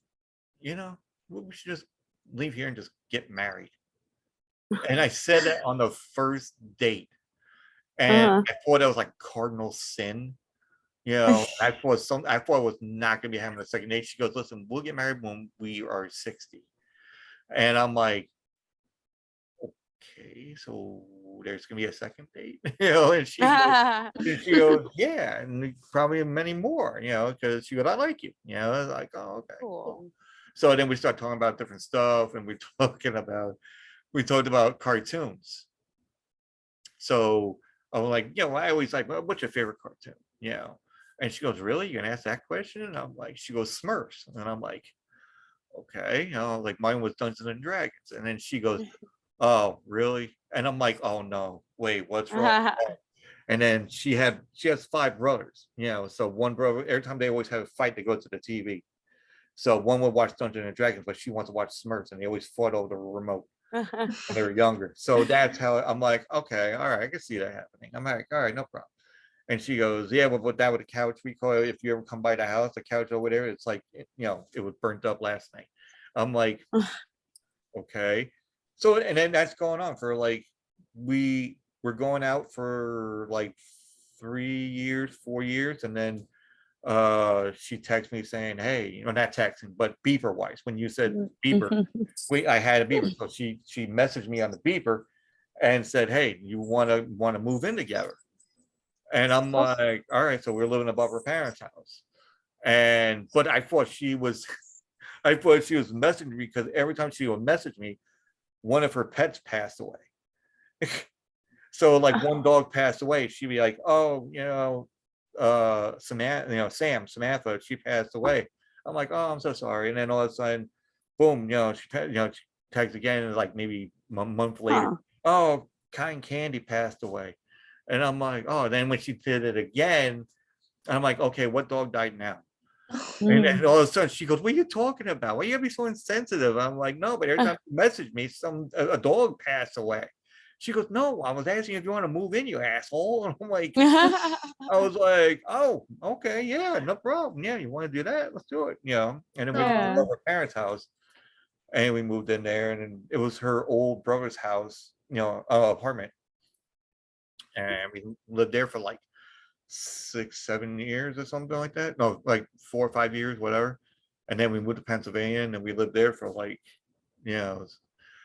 we should just leave here and just get married. And I said that on the first date. And I thought that was like cardinal sin. I thought it was not gonna be having a second date. She goes, listen, we'll get married when we are 60. And I'm like, okay, so there's gonna be a second date, and she goes, yeah, and probably many more, because she goes, I like you, I was like, oh, okay, cool. So then we start talking about different stuff, and we talked about cartoons. So I was like, I always like, well, what's your favorite cartoon? And she goes, really? You're gonna ask that question? And I'm like, she goes, Smurfs. And I'm like, okay, like mine was Dungeons and Dragons. And then she goes, oh, really? And I'm like, oh no, wait, what's wrong? And then she has 5 brothers, so one brother, every time they always have a fight, they go to the TV. So one would watch Dungeons and Dragons, but she wants to watch Smurfs, and they always fought over the remote when they were younger. So that's how I'm like, okay, all right, I can see that happening. I'm like, all right, no problem. And she goes, yeah, well, that with the couch, we call it, if you ever come by the house, the couch over there, it's like, it was burnt up last night. I'm like, okay. So, and then that's going on for like, we were going out for like 3 years, 4 years. And then she texted me saying, hey, not texting, but beeper wise, when you said beeper, I had a beeper. So she messaged me on the beeper and said, hey, you want to move in together? And I'm like, all right, so we're living above her parents' house. But I thought she was messaging me because every time she would message me, one of her pets passed away. So like one dog passed away, she'd be like, oh, Samantha, she passed away. I'm like, oh, I'm so sorry. And then all of a sudden, boom, she tags again, and like maybe a month later, oh, Kind Candy passed away. And I'm like, oh, then when she did it again, I'm like, okay, what dog died now? And then all of a sudden she goes, what are you talking about? Why you gotta be so insensitive? I'm like, no, but every time you message me, a dog passed away. She goes, no, I was asking if you want to move in, you asshole. And I'm like, I was like, oh, okay, yeah, no problem. Yeah, you want to do that? Let's do it. And then we went to her parents' house, and we moved in there, and then it was her old brother's house, apartment. And we lived there for like 6-7 years or something like that. No, like 4 or 5 years, whatever. And then we moved to Pennsylvania, and we lived there for like,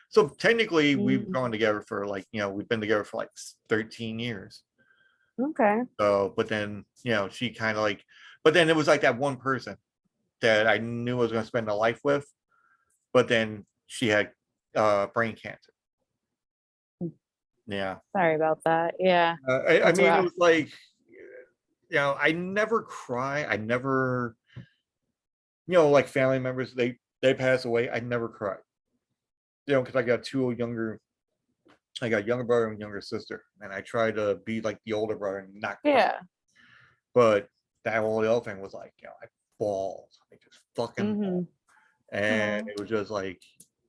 so technically we've gone together for like, we've been together for like 13 years. Okay. So, but then, she kind of like, but then it was like that one person that I knew I was going to spend a life with, but then she had brain cancer. Yeah. Sorry about that. Yeah. I mean, rough. It was like, I never cry. I never, like family members, they pass away. I never cry. because I got younger brother and younger sister, and I try to be like the older brother and not cry. Yeah. But that whole other thing was like, I bawled, I just fucking bawled. And it was just like,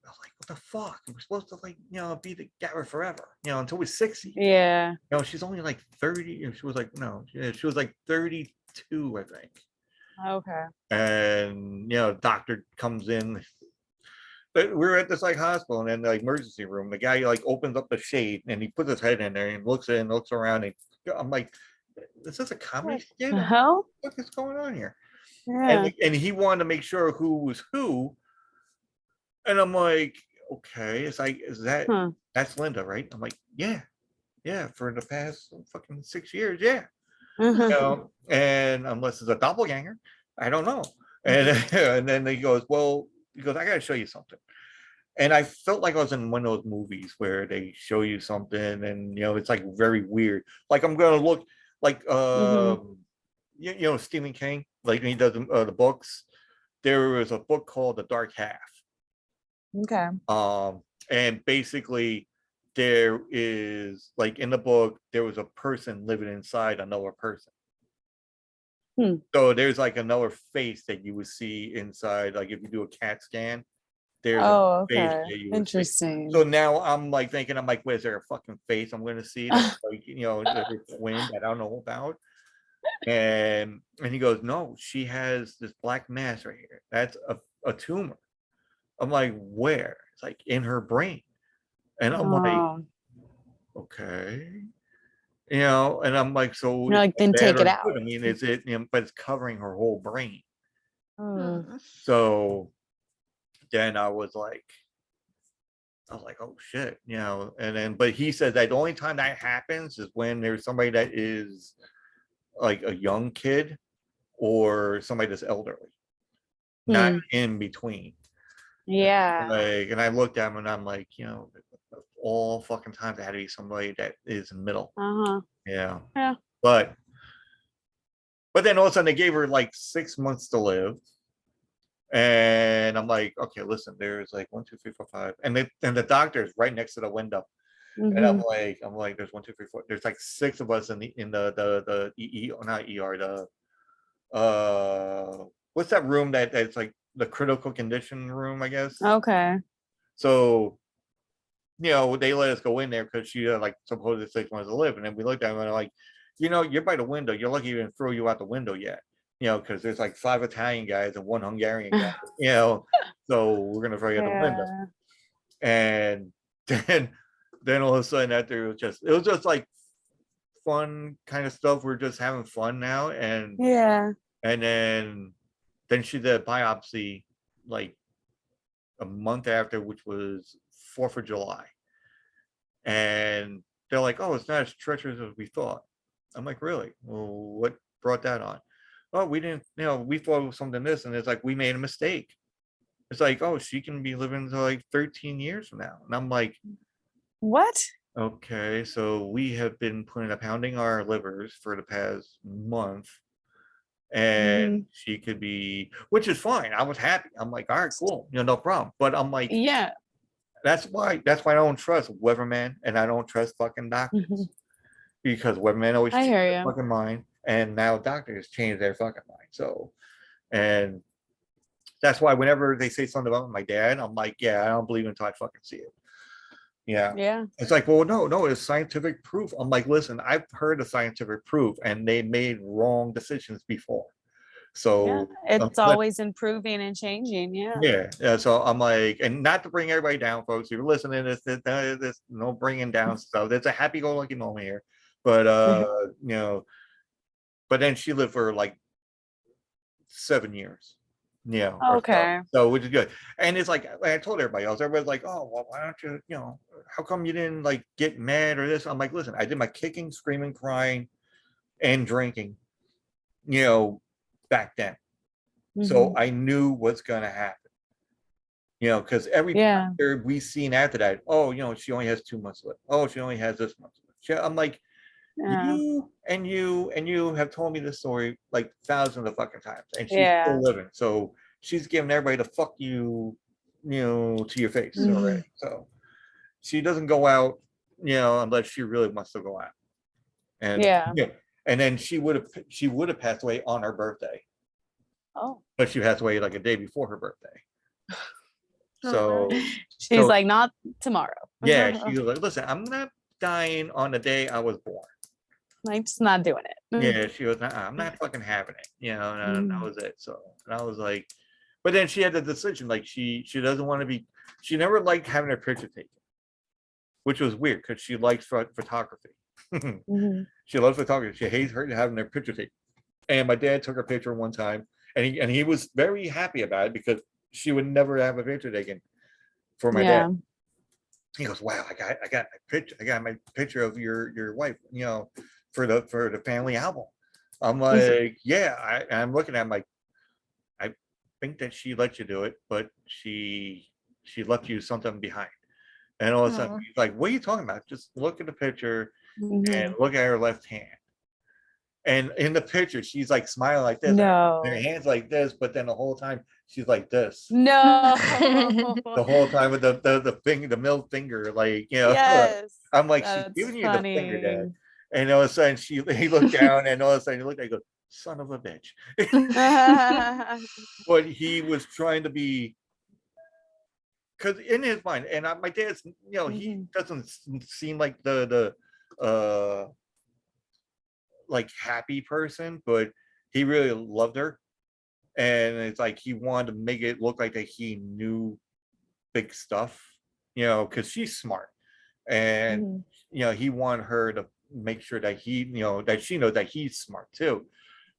I was like, what the fuck? We're supposed to like, be together forever, until we're 60. Yeah. She's only like 30, and she was like, no, she was like 32, I think. Okay. And doctor comes in. But we're at this like hospital, and then the emergency room, the guy like opens up the shade and he puts his head in there and looks in, looks around, and I'm like, is this a comedy skit? The hell? What is going on here? Yeah. And he wanted to make sure who was who. And I'm like, okay, it's like, that's Linda, right? I'm like, yeah, for the past fucking 6 years, yeah. And unless it's a doppelganger, I don't know. And and then he goes, I gotta show you something. And I felt like I was in one of those movies where they show you something and it's like very weird. Like I'm gonna look like Stephen King, like when he does the books. There was a book called The Dark Half. Okay. And basically there is like in the book there was a person living inside another person. So there's like another face that you would see inside, like if you do a CAT scan, there's a face that you would Interesting. see. So now I'm like thinking, wait, is there a fucking face I'm going to see that's like the twin that I don't know about? And he goes, no, she has this black mass right here. That's a tumor. I'm like, where? It's like in her brain. And I'm like, okay. And I'm like, so you're like, then take it out. I mean, is it, but it's covering her whole brain. Oh. So then I was like, oh shit, and then, but he said that the only time that happens is when there's somebody that is like a young kid or somebody that's elderly, not in between. Yeah. Like, and I looked at him and I'm like, all fucking times it had to be somebody that is middle. Yeah. But then all of a sudden they gave her like 6 months to live. And I'm like, okay, listen, there's like 1, 2, 3, 4, 5. And the doctor's right next to the window. And I'm like, there's 1, 2, 3, 4. There's like 6 of us in the EE, or not ER, what's that room that's like the critical condition room, I guess. Okay. So they let us go in there because she like supposedly 6 months to live. And then we looked at them and like, you're by the window. You're lucky even throw you out the window yet. Because there's like 5 Italian guys and 1 Hungarian guy. So we're gonna throw you out the window. And then all of a sudden after it was just like fun kind of stuff. We're just having fun now. And and then she did a biopsy like a month after, which was 4th of July. And they're like, oh, it's not as treacherous as we thought. I'm like, really? Well, what brought that on? Oh, we didn't, we thought it was something this, and it's like, we made a mistake. It's like, oh, she can be living to like 13 years from now. And I'm like, what? Okay, so we have been pounding our livers for the past month, and she could be, which is fine. I was happy. I'm like, all right, cool, no problem. But I'm like, that's why I don't trust weatherman, and I don't trust fucking doctors, because weatherman always change their fucking mind, and now doctors change their fucking mind. So, and that's why whenever they say something about my dad, I'm like, I don't believe it until I fucking see it. Yeah. It's like, well, no, it's scientific proof. I'm like, listen, I've heard of scientific proof, and they made wrong decisions before. So it's always improving and changing. Yeah. So I'm like, and not to bring everybody down, folks. If you're listening to this no bringing down stuff. There's a happy-go-lucky moment here, but but then she lived for like 7 years. Okay. So which is good. And it's like I told everybody else, everybody's like, oh, well, why don't you, how come you didn't like get mad or this? I'm like, listen, I did my kicking, screaming, crying, and drinking, back then. So I knew what's gonna happen. Because every picture we seen after that, oh, she only has 2 months left. Oh, she only has this much left. I'm like, you have told me this story like thousands of fucking times, and she's still living. So she's giving everybody the fuck you, to your face Mhm. already. So she doesn't go out, unless she really wants to go out. And Yeah. and then she would have passed away on her birthday, Oh. but she passed away like a day before her birthday. So She's like, not tomorrow. yeah, she was like, listen, I'm not dying on the day I was born. I'm just not doing it. Yeah, she was, I'm not fucking having it. And that Mhm. was it. So, and I was like, but then she had the decision, like she doesn't want to be, she never liked having her picture taken, which was weird because she likes photography. Mhm. She loves photography. She hates her having her picture taken. And my dad took her picture one time, and he was very happy about it because she would never have a picture taken for my Yeah. dad. He goes, "Wow, I got my picture of your wife, for the family album." I'm like, "Yeah." I'm looking at him like, I think that she let you do it, but she left you something behind. And all of a sudden, he's like, "What are you talking about? Just look at the picture and Mhm. look at her left hand." And in the picture, she's like smiling like this, No. her hands like this, but then the whole time she's like this. No. The whole time with the finger, the middle finger, like Yes. I'm like, she's That's giving you the finger, Dad. funny. And all of a sudden, he looked down, and all of a sudden, he looked, I go, son of a bitch. But he was trying to be, because in his mind, and my dad's, he doesn't seem like the like happy person, but he really loved her, and it's like he wanted to make it look like that he knew big stuff, because she's smart, and he wanted her to make sure that he, that she knows that he's smart too.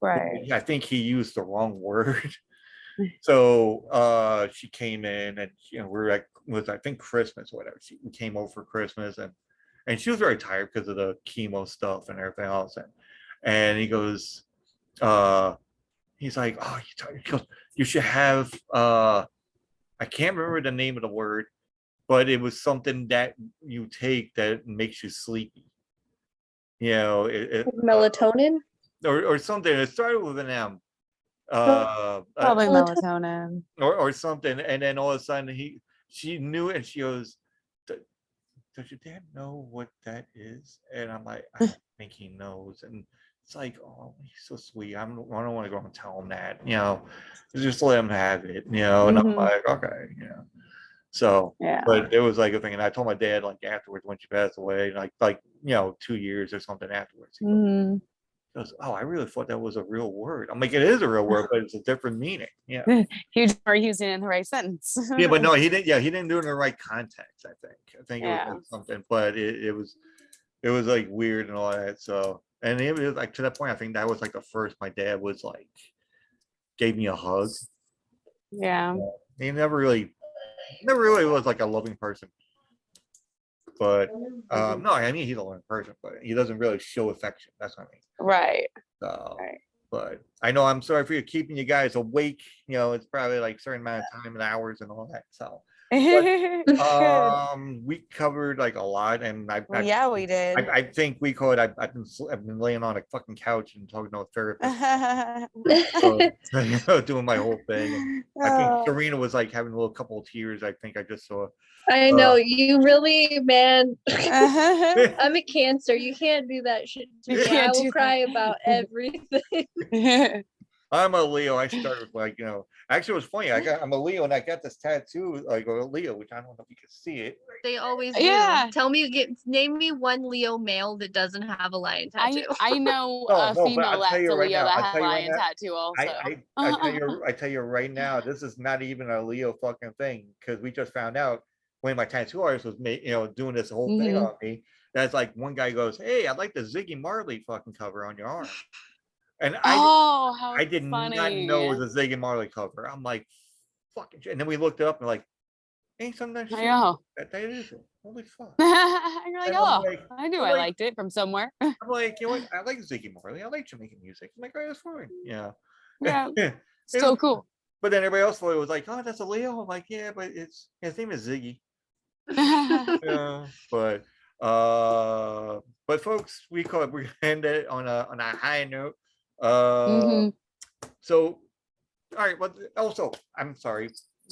Right. I think he used the wrong word. So she came in, and we were at, was I think Christmas or whatever. She came over for Christmas, and she was very tired because of the chemo stuff and everything else. And he goes, he's like, "Oh, you tired?" He goes, "You should have I can't remember the name of the word, but it was something that you take that makes you sleepy. Melatonin. Or something. It started with an M. Probably melatonin. Or something." And then all of a sudden she knew, and she goes, "Does your dad know what that is?" And I'm like, "I don't think he knows." And it's like, "Oh, he's so sweet. I don't want to go and tell him that, just let him have it, And I'm like, "Okay, So, Yeah. but it was like a thing, and I told my dad like afterwards when she passed away, like 2 years or something afterwards. He goes, "Oh, I really thought that was a real word." I'm like, "It is a real word, but it's a different meaning." Yeah. You are using it in the right sentence. Yeah, but no, he didn't. Yeah, he didn't do it in the right context. I think it was Yeah. like something, but it was like weird and all that. So, and it was like to that point, I think that was like the first my dad was like gave me a hug. Yeah. He never really was like a loving person. But no, I mean he's a loving person, but he doesn't really show affection. That's what I mean. Right. So, Right. but I know I'm sorry for keeping you guys awake. It's probably like a certain amount of time and hours and all that. So, but, we covered like a lot, and Yeah, we did. I think we could. I've been laying on a fucking couch and talking to a therapist, so, doing my whole thing. And I think Serena was like having a little couple of tears. I think I just saw. I know you really, man. I'm a Cancer. You can't do that shit to me. I will cry about everything. I'm a Leo. I started like, actually it was funny. I'm a Leo, and I got this tattoo like a Leo, which I don't know if you can see it. They always do. Yeah. Name me one Leo male that doesn't have a lion tattoo. I know No, a but female I'll tell that's you a right Leo now. that I'll has tell a you right lion now. tattoo also. I tell you right now, this is not even a Leo fucking thing, because we just found out when my tattoo artist was doing this whole thing on me. That's like one guy goes, "Hey, I like the Ziggy Marley fucking cover on your arm." And I did not know it was a Ziggy Marley cover. I'm like, fucking shit. And then we looked it up and like, ain't some that shit. That is it. Holy fuck. And you're like, And oh, I knew I liked it from somewhere. I'm like, you know what? I like Ziggy Marley. I like Jamaican music. I'm like, oh, that's fine. Yeah. Yeah. Still cool. But then everybody else thought it was like, oh, that's a Leo. I'm like, yeah, but his name is Ziggy. Yeah. But folks, we end it on a high note. So, all right. But also, I'm sorry.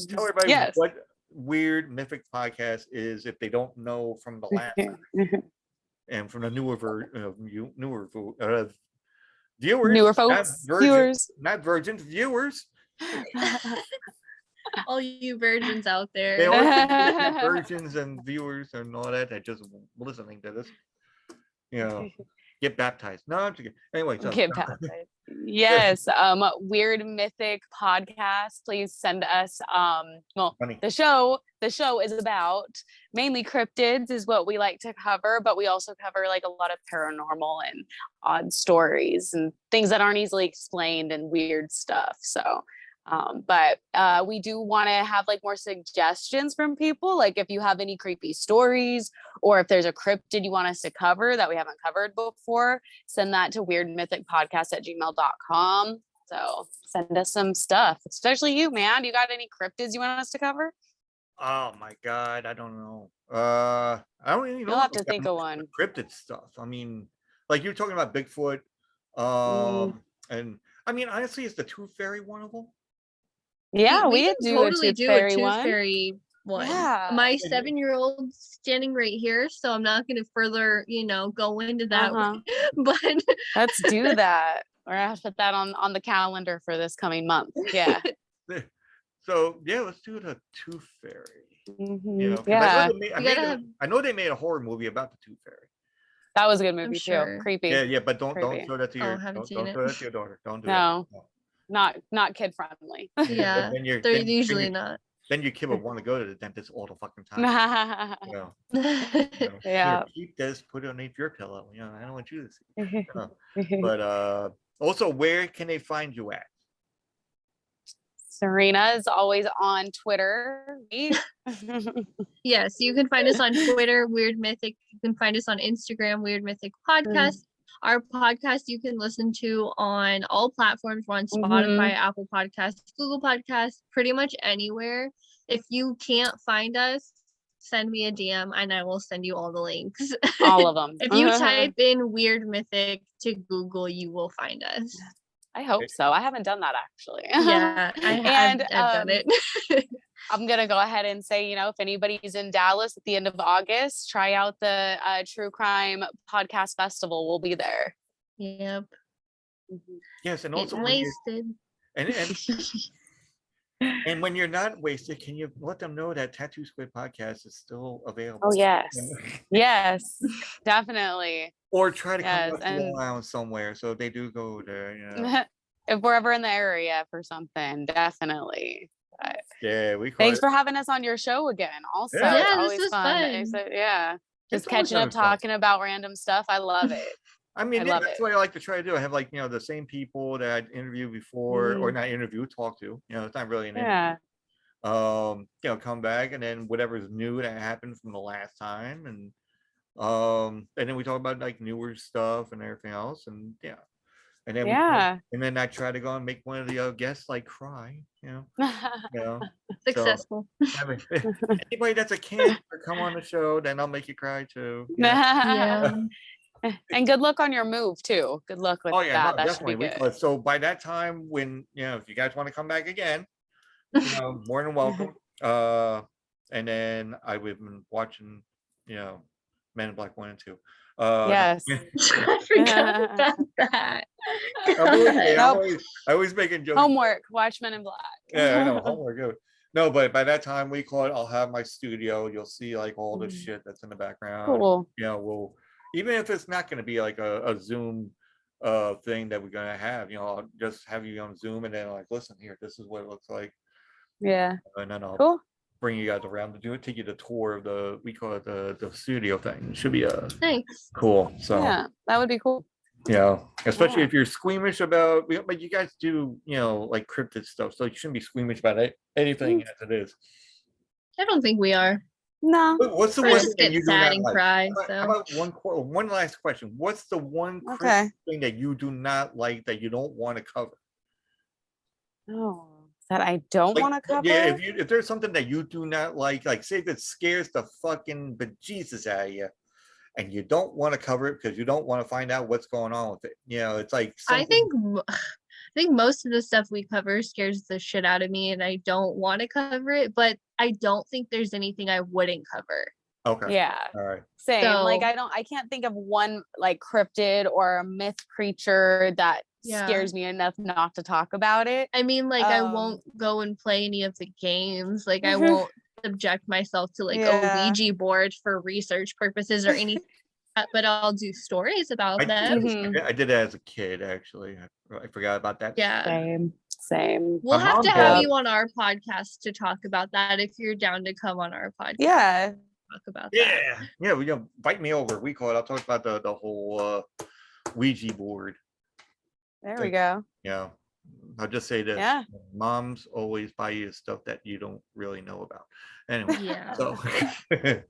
Tell everybody weird mythic podcast is if they don't know from the last time. And from the newer viewers, Newer folks, viewers. not virgins, viewers. All you virgins out They there. always think virgins and viewers and all that just listening to this. Get baptized. No, I'm just kidding. Anyway, so Get baptized. Yes. Weird Mythic podcast. Please send us Funny. the show is about mainly cryptids is what we like to cover, but we also cover like a lot of paranormal and odd stories and things that aren't easily explained and weird stuff. So but we do want to have like more suggestions from people, like if you have any creepy stories or if there's a cryptid you want us to cover that we haven't covered before, send that to weirdmythicpodcast@gmail.com. So send us some stuff, especially you, man. You got any cryptids you want us to cover? Oh my God, I don't know. I don't even know. You'll have to think of one. Cryptid stuff. I mean, like you're talking about Bigfoot. And I mean, honestly, is the Tooth Fairy one of them? Yeah, we can do totally a do fairy a tooth one. fairy one. Yeah. My 7-year-old standing right here, so I'm not going to further, go into that. But let's do that. We're gonna have to put that on the calendar for this coming month. Yeah. So yeah, let's do the Tooth Fairy. Yeah. I know they made a horror movie about the Tooth Fairy. That was a good movie too. Sure. Creepy. Yeah, but don't show that to your haven't seen don't it. show that to your daughter. Don't do No. that. Not kid friendly. Yeah, they're usually not. Then your kid would want to go to the dentist all the fucking time. Yeah. Here, keep this, put it underneath your pillow. I don't want you to see. But also, where can they find you at? Serena is always on Twitter. Yes, you can find us on Twitter, Weird Mythic. You can find us on Instagram, Weird Mythic Podcast. Our podcast you can listen to on all platforms. We're on Spotify, Apple Podcasts, Google Podcasts, pretty much anywhere. If you can't find us, send me a DM and I will send you all the links. All of them. If you type in Weird Mythic to Google, you will find us. I hope so. I haven't done that actually. Yeah, I've done it. I'm going to go ahead and say, if anybody's in Dallas at the end of August, try out the True Crime Podcast Festival. We'll be there. Yep. Yes, and also wasted. And when you're not wasted, can you let them know that Tattoo Squid Podcast is still available? Oh, yes. Yes, definitely. Or try to come up to Long Island somewhere, so they do go there. If we're ever in the area for something, definitely. But yeah, thanks for having us on your show again. Also, yeah, it's always this was fun. fun. Yeah, just It's catching up, talking about random stuff. I love it. I mean, I love that's it. what I like to try to do. I have the same people that I interviewed before, or not interview, talk to. It's not really an interview. Come back and then whatever's new that happened from the last time, and then we talk about like newer stuff and everything else, and and then and then I try to go and make one of the guests like cry, Successful. So, anybody that's a cancer come on the show, then I'll make you cry too. Yeah. And good luck on your move too. Good luck with that. That should be good. So by that time, when if you guys want to come back again, more than welcome. And then I've been watching, Men in Black 1 and 2. Yes. I forgot about that. I always making jokes. Homework. Watch Men in Black. Yeah, I know. Homework. Good. No, but by that time we call it. I'll have my studio. You'll see like all the shit that's in the background. Cool. We'll even if it's not going to be like a Zoom thing that we're going to have. I'll just have you on Zoom and then like listen here. This is what it looks like. Yeah. And then I'll bring you guys around to do it. Take you the tour of we call it the studio thing. It should be thanks. Cool. So yeah, that would be cool. Especially if you're squeamish about, but you guys do, like cryptid stuff, so you shouldn't be squeamish about anything as it is. I don't think we are. No. What's the one thing you do sad not and like? cry. How about one last question? What's the one cryptid thing that you do not like that you don't want to cover? Oh, that I don't want to cover? Yeah, if there's something that you do not like say that scares the fucking bejesus out of you, and you don't want to cover it because you don't want to find out what's going on with it. It's like I think think most of the stuff we cover scares the shit out of me and I don't want to cover it, but I don't think there's anything I wouldn't cover. Okay. Yeah. All right. Same. Like So- I can't think of one like cryptid or a myth creature that scares me enough not to talk about it. I mean, like, I won't go and play any of the games. Like, I won't subject myself to like a Ouija board for research purposes or anything, but I'll do stories about them. I did it as a kid, actually. I forgot about that. Yeah. Same. We'll My have mom to have does. you on our podcast to talk about that if you're down to come on our podcast. Yeah. Talk about that. Yeah. We invite me over. We call it. I'll talk about the whole Ouija board. There we go. Yeah. I'll just say this. Yeah. Moms always buy you stuff that you don't really know about. Anyway. Yeah. So Fucking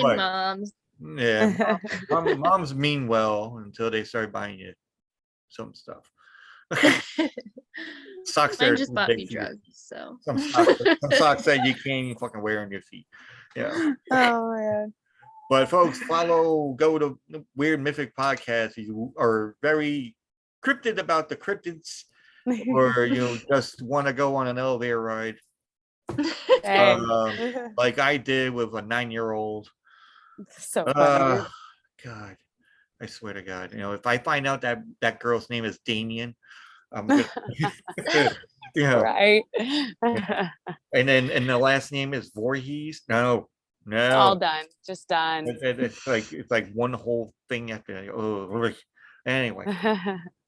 Right. moms. yeah. Moms mean well until they start buying you some stuff. Socks there. Mine just bought me drugs, so. Some socks that you can't even fucking wear on your feet. Yeah. Oh man. But folks, go to Weird Mythic Podcast. You are very cryptid about the cryptids, or you just want to go on an elevator ride, like I did with a 9-year-old. So funny. God, I swear to God, if I find out that girl's name is Damien, I'm gonna, Right. and the last name is Voorhees. No. All done. Just done. It's like one whole thing after. Oh, anyway.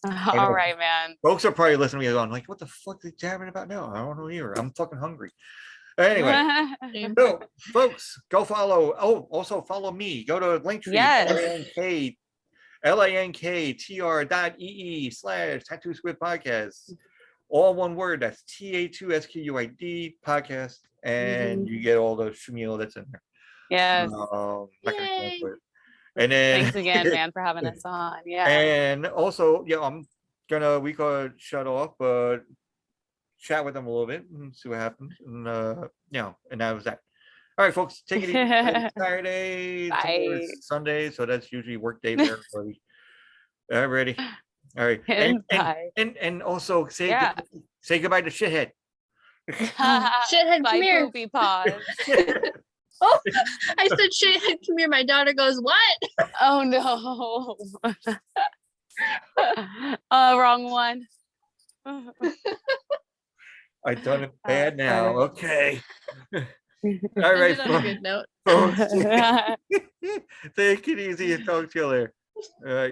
All right, man. Folks are probably listening to me going like, "What the fuck are you jabbing about now?" I don't know either. I'm fucking hungry. Anyway, so folks, go follow. Oh, also follow me. Go to Linktree. Yes. linktr.ee/Tattoo Squid Podcast. All one word. That's TA2SQUID podcast, and you get all the shmeal that's in there. Yes. And then Thanks again, man, for having us on. Yeah. And also, we could shut off, but chat with them a little bit and see what happens. And and that was that. All right, folks, take it easy. Saturday, Bye. Sunday, so that's usually work day for everybody. Alrighty. All right. Bye. And also say goodbye to shithead. Shithead, Bye, come here. poopy paws. Oh, I said shithead, come here. My daughter goes, what? Oh no. Wrong one. I done it bad now. Okay. All right. Ended on a good note. Folks. Take it easy and talk to you later. All right.